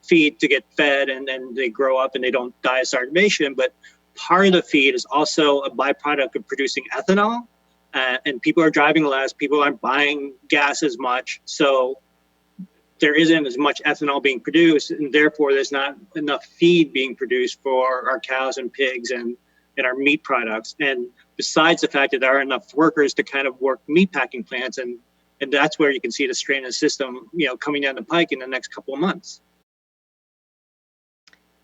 feed to get fed, and then they grow up and they don't die of starvation. But part of the feed is also a byproduct of producing ethanol, and people are driving less, people aren't buying gas as much, so there isn't as much ethanol being produced, and therefore there's not enough feed being produced for our cows and pigs and our meat products. And besides the fact that there aren't enough workers to kind of work meat packing plants, and that's where you can see the strain of the system, coming down the pike in the next couple of months.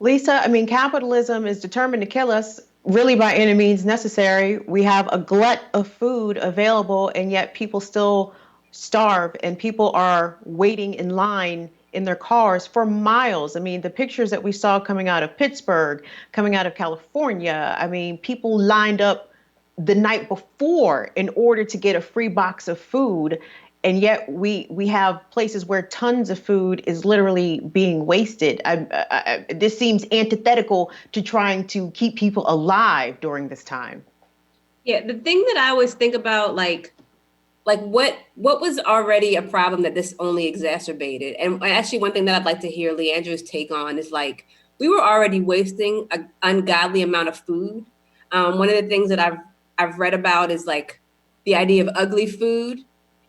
Lisa, capitalism is determined to kill us really by any means necessary. We have a glut of food available, and yet people still starve, and people are waiting in line in their cars for miles. The pictures that we saw coming out of Pittsburgh, coming out of California, people lined up the night before in order to get a free box of food. And yet we have places where tons of food is literally being wasted. This seems antithetical to trying to keep people alive during this time. Yeah, the thing that I always think about, like what was already a problem that this only exacerbated? And actually, one thing that I'd like to hear Leandro's take on is, we were already wasting an ungodly amount of food. One of the things that I've read about is the idea of ugly food,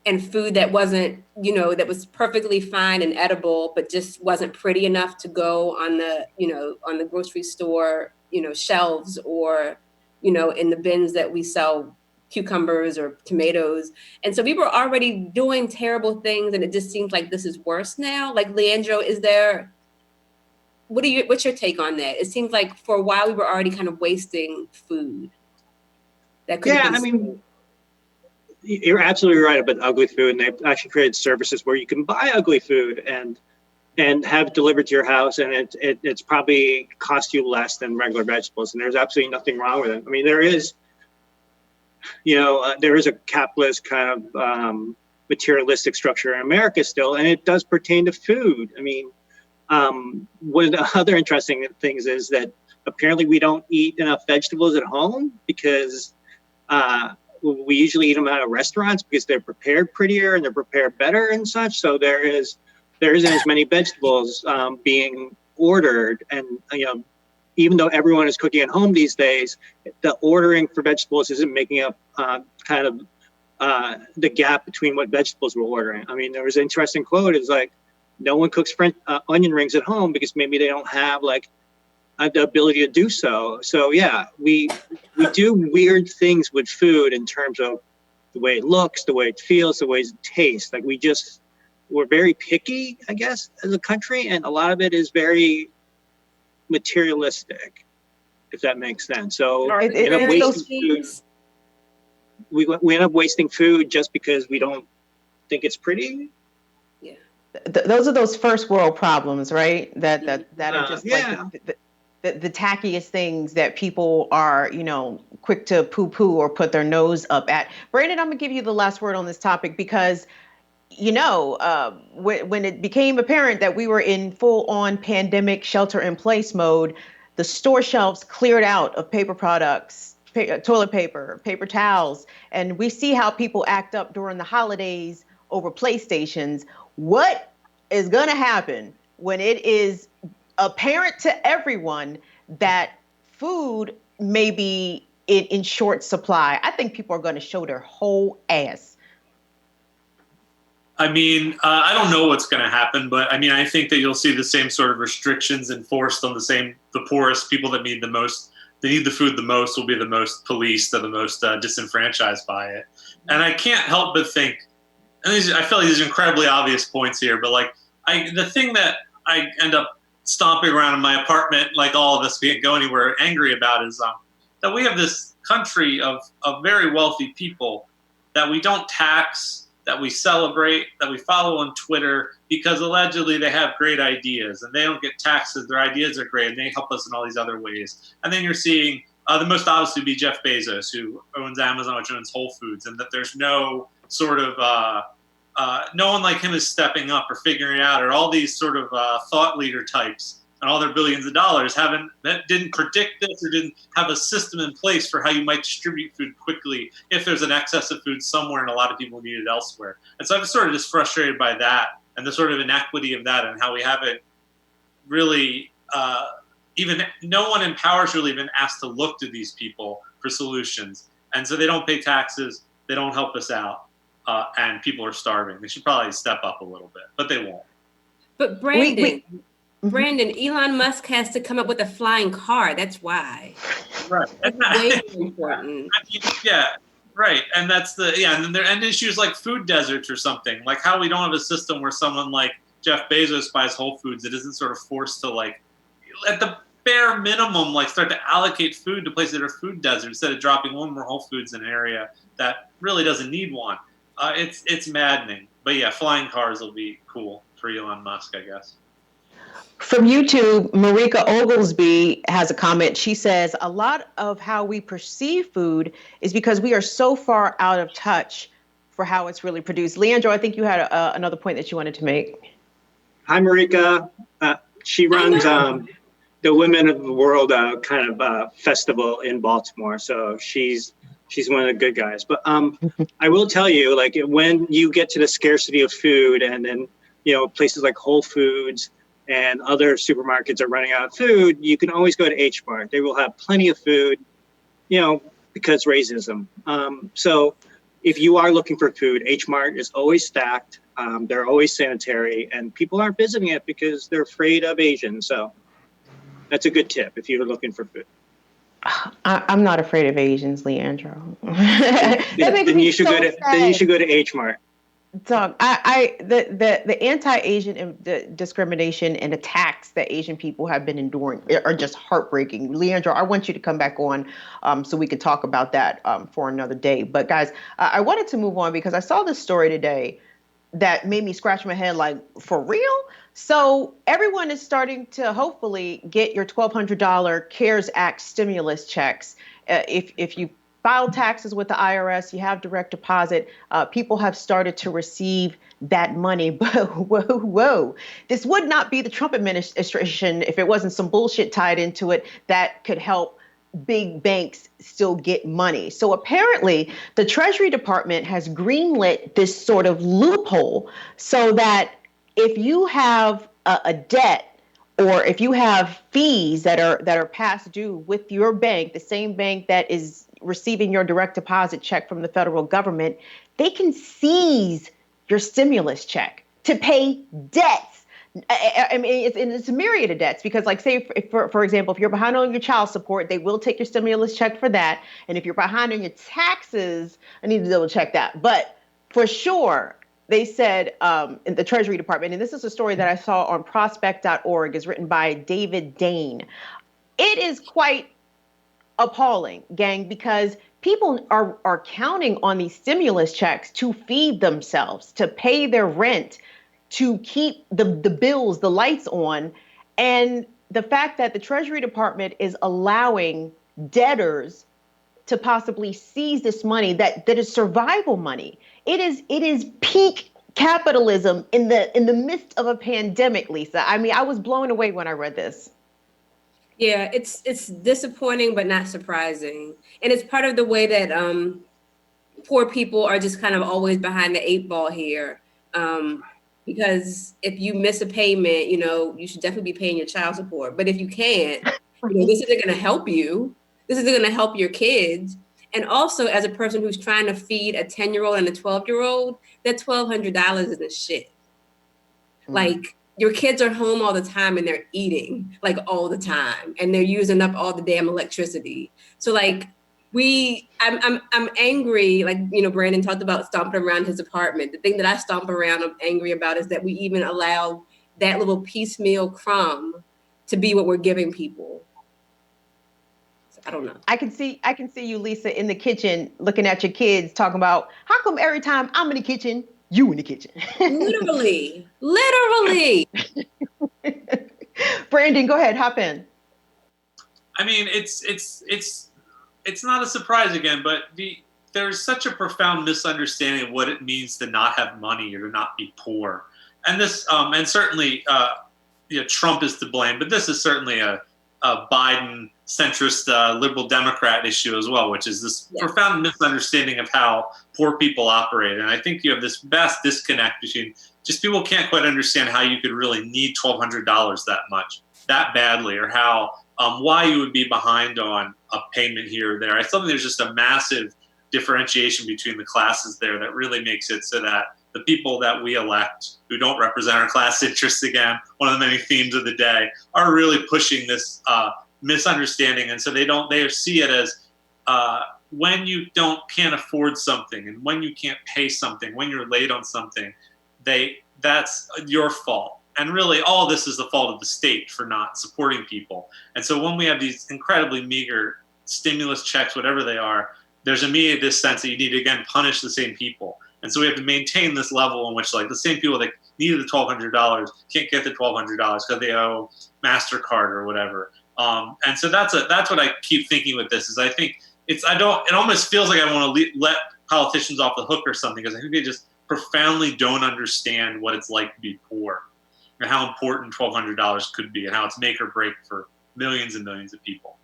and food that wasn't, that was perfectly fine and edible, but just wasn't pretty enough to go on the grocery store, shelves, or, in the bins that we sell cucumbers or tomatoes. And so we were already doing terrible things, and it just seems like this is worse now. Leandro, what's your take on that? It seems like for a while we were already kind of wasting food. That could have been you're absolutely right about ugly food, and they've actually created services where you can buy ugly food and have it delivered to your house, and it's probably cost you less than regular vegetables, and there's absolutely nothing wrong with it. There is, there is a capitalist kind of materialistic structure in America still, and it does pertain to food. One of the other interesting things is that apparently we don't eat enough vegetables at home because we usually eat them out of restaurants because they're prepared prettier and they're prepared better and such. So there isn't as many vegetables being ordered. And, even though everyone is cooking at home these days, the ordering for vegetables isn't making up the gap between what vegetables we're ordering. There was an interesting quote. It's no one cooks onion rings at home because maybe they don't have the ability to do so. So yeah, we do weird things with food in terms of the way it looks, the way it feels, the way it tastes. We're very picky, I guess, as a country, and a lot of it is very materialistic, if that makes sense. So we end up wasting food just because we don't think it's pretty. Yeah, those are those first world problems, right? That are just the tackiest things that people are, quick to poo-poo or put their nose up at. Brandon, I'm gonna give you the last word on this topic because, when it became apparent that we were in full-on pandemic shelter-in-place mode, the store shelves cleared out of paper products, toilet paper, paper towels, and we see how people act up during the holidays over PlayStations. What is gonna happen when it is apparent to everyone that food may be in short supply? I think people are going to show their whole ass. I mean, I don't know what's going to happen, but I mean, I think that you'll see the same sort of restrictions enforced on the poorest people that need the most. They need the food the most will be the most policed or the most disenfranchised by it. And I can't help but think, and I feel like these are incredibly obvious points here, but like the thing that I end up stomping around in my apartment, like all of us can't go anywhere angry about, is that we have this country of very wealthy people that we don't tax, that we celebrate, that we follow on Twitter because allegedly they have great ideas and they don't get taxed because their ideas are great and they help us in all these other ways. And then you're seeing the most obvious would be Jeff Bezos, who owns Amazon, which owns Whole Foods, and that there's no sort of no one like him is stepping up or figuring it out, or all these sort of thought leader types and all their billions of dollars didn't predict this or didn't have a system in place for how you might distribute food quickly if there's an excess of food somewhere and a lot of people need it elsewhere. And so I'm sort of just frustrated by that and the sort of inequity of that and how we haven't really even no one in power is really even asked to look to these people for solutions. And so they don't pay taxes, they don't help us out, and people are starving. They should probably step up a little bit, but they won't. But Brandon, Elon Musk has to come up with a flying car. That's why. Right. That's way important. I mean, yeah, right. And that's and then there are issues like food deserts or something, like how we don't have a system where someone like Jeff Bezos buys Whole Foods that isn't sort of forced to, like, at the bare minimum, like, start to allocate food to places that are food deserts instead of dropping one more Whole Foods in an area that really doesn't need one. It's maddening. But yeah, flying cars will be cool for Elon Musk, I guess. From YouTube, Marika Oglesby has a comment. She says, a lot of how we perceive food is because we are so far out of touch for how it's really produced. Leandro, I think you had another point that you wanted to make. Hi, Marika. She runs the Women of the World kind of festival in Baltimore. So she's one of the good guys. But I will tell you, like, when you get to the scarcity of food and then, places like Whole Foods and other supermarkets are running out of food, you can always go to H Mart. They will have plenty of food, because racism. So if you are looking for food, H Mart is always stacked. They're always sanitary, and people aren't visiting it because they're afraid of Asians. So that's a good tip if you're looking for food. I'm not afraid of Asians, Leandro. Then you should go to H Mart. Doug, the anti-Asian discrimination and attacks that Asian people have been enduring are just heartbreaking. Leandro, I want you to come back on so we could talk about that for another day. But guys, I wanted to move on because I saw this story today that made me scratch my head, like, for real? So everyone is starting to hopefully get your $1,200 CARES Act stimulus checks. If you file taxes with the IRS, you have direct deposit, people have started to receive that money. But whoa, this would not be the Trump administration if it wasn't some bullshit tied into it that could help big banks still get money. So apparently the Treasury Department has greenlit this sort of loophole so that if you have a debt, or if you have fees that are past due with your bank, the same bank that is receiving your direct deposit check from the federal government, they can seize your stimulus check to pay debts. I mean, it's a myriad of debts because, like, say, for example, if you're behind on your child support, they will take your stimulus check for that. And if you're behind on your taxes, I need to double check that. But for sure, they said in the Treasury Department, and this is a story that I saw on prospect.org, is written by David Dane. It is quite appalling, gang, because people are counting on these stimulus checks to feed themselves, to pay their rent, to keep the bills, the lights on. And the fact that the Treasury Department is allowing debtors to possibly seize this money that is survival money. It is peak capitalism in the midst of a pandemic, Lisa. I mean, I was blown away when I read this. Yeah, it's disappointing, but not surprising. And it's part of the way that poor people are just kind of always behind the eight ball here. Because if you miss a payment, you should definitely be paying your child support. But if you can't, this isn't going to help you. This isn't going to help your kids. And also, as a person who's trying to feed a 10-year-old and a 12-year-old, that $1,200 isn't shit. Like, your kids are home all the time and they're eating like all the time and they're using up all the damn electricity. So like I'm angry, like, you know, Brandon talked about stomping around his apartment. The thing that I stomp around, I'm angry about, is that we even allow that little piecemeal crumb to be what we're giving people. So, I don't know. I can see you, Lisa, in the kitchen looking at your kids talking about, how come every time I'm in the kitchen, you in the kitchen? Literally. Brandon, go ahead, hop in. I mean, it's not a surprise again, but there's such a profound misunderstanding of what it means to not have money or to not be poor. And this, and certainly, Trump is to blame, but this is certainly a Biden centrist liberal Democrat issue as well, which is this profound misunderstanding of how poor people operate. And I think you have this vast disconnect between just people can't quite understand how you could really need $1,200 that badly, or how why you would be behind on a payment here or there. I think there's just a massive differentiation between the classes there that really makes it so that the people that we elect, who don't represent our class interests, again, one of the many themes of the day, are really pushing this misunderstanding. And so they see it as when you can't afford something, and when you can't pay something, when you're late on something, that's your fault. And really, all this is the fault of the state for not supporting people. And so when we have these incredibly meager stimulus checks, whatever they are, there's immediately this sense that you need to, again, punish the same people. And so we have to maintain this level in which, like, the same people that needed the $1,200 can't get the $1,200 because they owe MasterCard or whatever. And so that's what I keep thinking with this, is I think it almost feels like I want to let politicians off the hook or something, because I think they just profoundly don't understand what it's like to be poor, and how important $1,200 could be, and how it's make or break for millions and millions of people.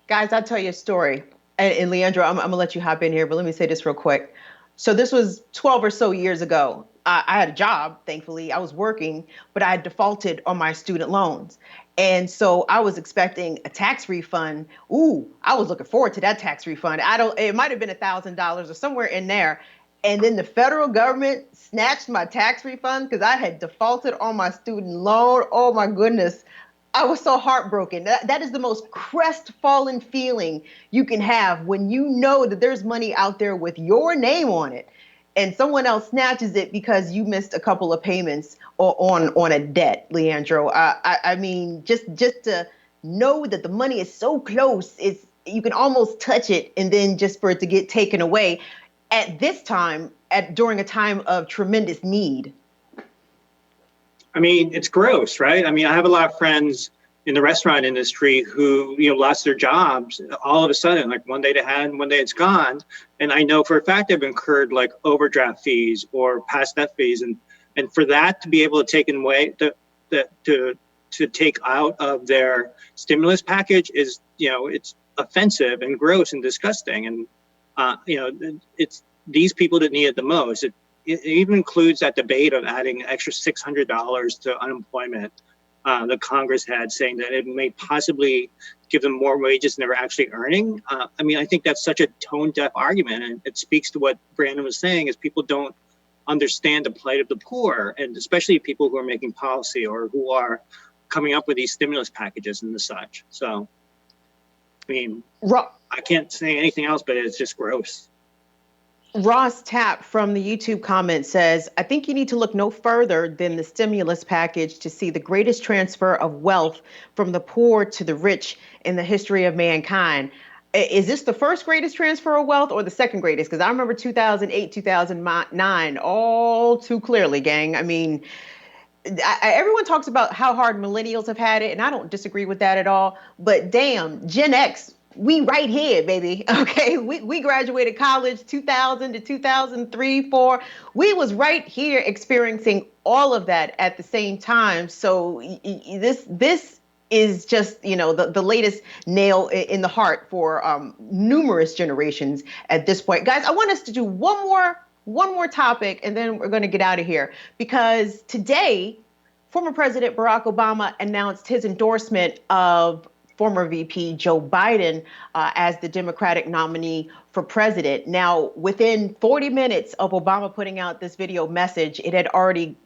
Guys, I'll tell you a story. And Leandro, I'm going to let you hop in here, but let me say this real quick. So this was 12 or so years ago. I had a job, thankfully. I was working, but I had defaulted on my student loans. And so I was expecting a tax refund. Ooh, I was looking forward to that tax refund. It might have been $1,000 or somewhere in there. And then the federal government snatched my tax refund because I had defaulted on my student loan. Oh my goodness. I was so heartbroken. That is the most crestfallen feeling you can have, when you know that there's money out there with your name on it and someone else snatches it because you missed a couple of payments on a debt, Leandro. I mean, just to know that the money is so close, you can almost touch it, and then just for it to get taken away at this time, during a time of tremendous need. I mean, it's gross, right? I mean, I have a lot of friends in the restaurant industry who, lost their jobs all of a sudden, like one day they had, one day it's gone. And I know for a fact they've incurred like overdraft fees or past death fees. And for that to be able to take away, to take out of their stimulus package is, it's offensive and gross and disgusting. And, it's these people that need it the most. It even includes that debate of adding extra $600 to unemployment that Congress had, saying that it may possibly give them more wages than they're actually earning. I mean, I think that's such a tone-deaf argument, and it speaks to what Brandon was saying, is people don't understand the plight of the poor, and especially people who are making policy or who are coming up with these stimulus packages and the such. So, I mean, I can't say anything else, but it's just gross. Ross Tapp from the YouTube comment says, I think you need to look no further than the stimulus package to see the greatest transfer of wealth from the poor to the rich in the history of mankind. Is this the first greatest transfer of wealth or the second greatest? Because I remember 2008, 2009 all too clearly, gang. I mean, everyone talks about how hard millennials have had it, and I don't disagree with that at all. But damn, Gen X, we right here, baby. Okay, we graduated college 2000 to 2003, 4. We was right here experiencing all of that at the same time. So this is just, the latest nail in the heart for numerous generations at this point. Guys, I want us to do one more topic, and then we're going to get out of here, because today, former President Barack Obama announced his endorsement of former VP Joe Biden as the Democratic nominee for president. Now, within 40 minutes of Obama putting out this video message, it had already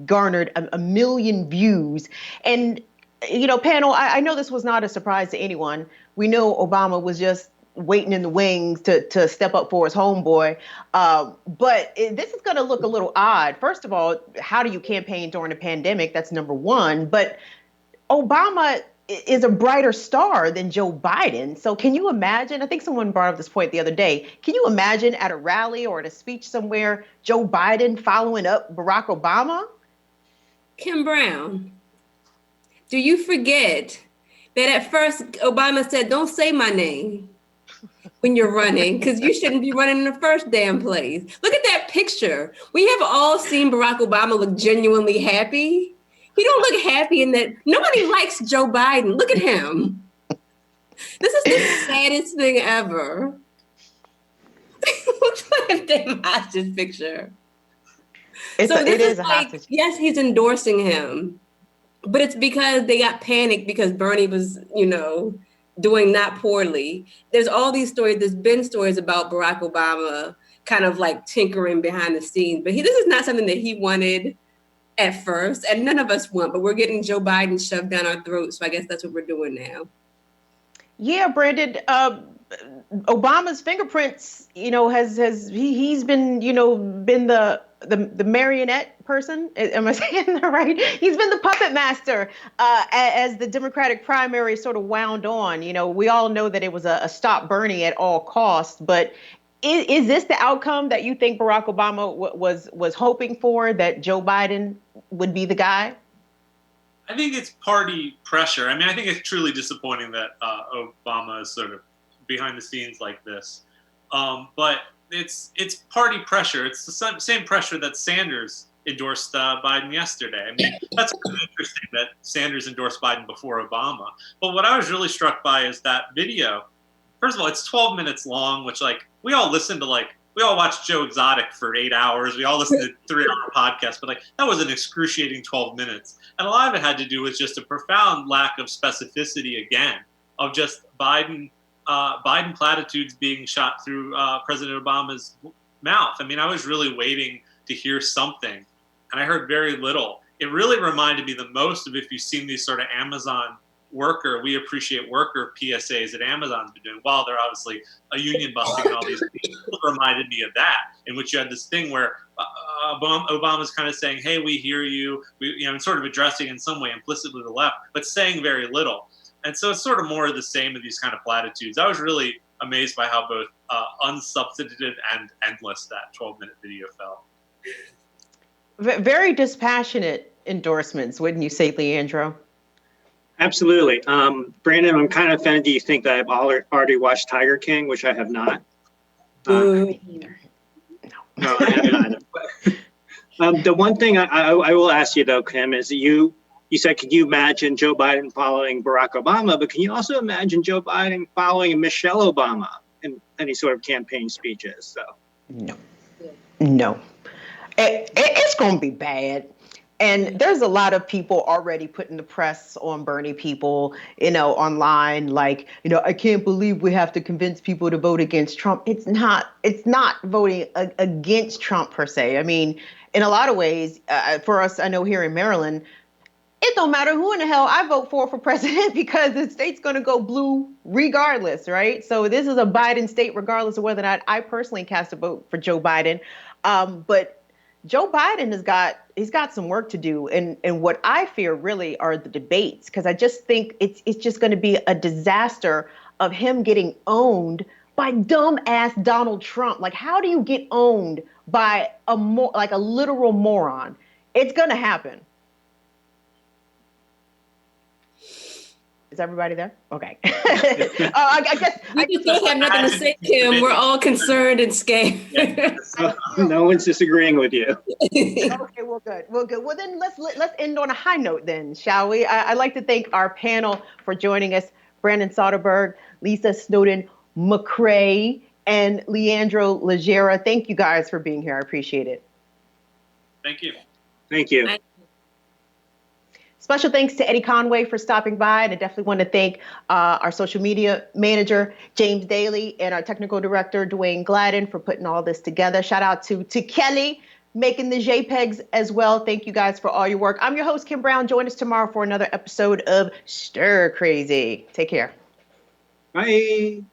garnered a million views. And, you know, panel, I know this was not a surprise to anyone. We know Obama was just waiting in the wings to step up for his homeboy. But this is going to look a little odd. First of all, how do you campaign during a pandemic? That's number one. But Obama is a brighter star than Joe Biden. So can you imagine? I think someone brought up this point the other day. Can you imagine at a rally or at a speech somewhere, Joe Biden following up Barack Obama? Kim Brown, do you forget that at first Obama said, don't say my name when you're running, because you shouldn't be running in the first damn place. Look at that picture. We have all seen Barack Obama look genuinely happy. He don't look happy in that. Nobody likes Joe Biden. Look at him. This is the saddest thing ever. Looks like a damn hostage picture. It is a hostage. Yes, he's endorsing him, but it's because they got panicked because Bernie was, you know, doing not poorly. There's all these stories. There's been stories about Barack Obama kind of like tinkering behind the scenes, but this is not something that he wanted at first, and none of us want, but we're getting Joe Biden shoved down our throats. So I guess that's what we're doing now. Yeah, Brandon, Obama's fingerprints, you know, he's been, you know, been the marionette person. Am I saying that right? He's been the puppet master as the Democratic primary sort of wound on. You know, we all know that it was a stop Bernie at all costs, but is this the outcome that you think Barack Obama was hoping for, that Joe Biden would be the guy? I think it's party pressure. I mean, I think it's truly disappointing that Obama is sort of behind the scenes like this. But it's party pressure. It's the same pressure that Sanders endorsed Biden yesterday. I mean, that's really interesting that Sanders endorsed Biden before Obama. But what I was really struck by is that video. First of all, it's 12 minutes long, which, like, we all watched Joe Exotic for 8 hours. We all listened to 3-hour podcasts, but like that was an excruciating 12 minutes. And a lot of it had to do with just a profound lack of specificity, again, of just Biden platitudes being shot through President Obama's mouth. I mean, I was really waiting to hear something, and I heard very little. It really reminded me the most of if you've seen these sort of Amazon we appreciate worker PSAs that Amazon's been doing. While they're obviously a union busting and all these things, it reminded me of that, in which you had this thing where Obama's kind of saying, hey, we hear you, and sort of addressing in some way implicitly the left, but saying very little. And so it's sort of more of the same of these kind of platitudes. I was really amazed by how both unsubstantive and endless that 12-minute video felt. Very dispassionate endorsements, wouldn't you say, Leandro? Absolutely. Brandon, I'm kind of offended. Do you think that I've already watched Tiger King, which I have not? No, I haven't either. The one thing I will ask you, though, Kim, is that you said, can you imagine Joe Biden following Barack Obama? But can you also imagine Joe Biden following Michelle Obama in any sort of campaign speeches? So no. It's going to be bad. And there's a lot of people already putting the press on Bernie people, you know, online, like, you know, I can't believe we have to convince people to vote against Trump. It's not voting against Trump per se. I mean, in a lot of ways, for us, I know here in Maryland, it don't matter who in the hell I vote for president, because the state's going to go blue regardless, right? So this is a Biden state, regardless of whether or not I personally cast a vote for Joe Biden. But Joe Biden he's got some work to do. And what I fear really are the debates, because I just think it's just going to be a disaster of him getting owned by dumb ass Donald Trump. Like, how do you get owned by a literal moron? It's going to happen. Is everybody there? Okay. I guess we just have nothing to say, Kim. We're all concerned and scared. No one's disagreeing with you. Okay, well, good. Well, then let's end on a high note, then, shall we? I'd like to thank our panel for joining us: Brandon Soderberg, Lisa Snowden-McCray, and Leandro Lagera. Thank you guys for being here. I appreciate it. Thank you. Thank you. Special thanks to Eddie Conway for stopping by, and I definitely want to thank our social media manager, James Daly, and our technical director, Dwayne Gladden, for putting all this together. Shout out to Kelly, making the JPEGs as well. Thank you guys for all your work. I'm your host, Kim Brown. Join us tomorrow for another episode of Stir Crazy. Take care. Bye.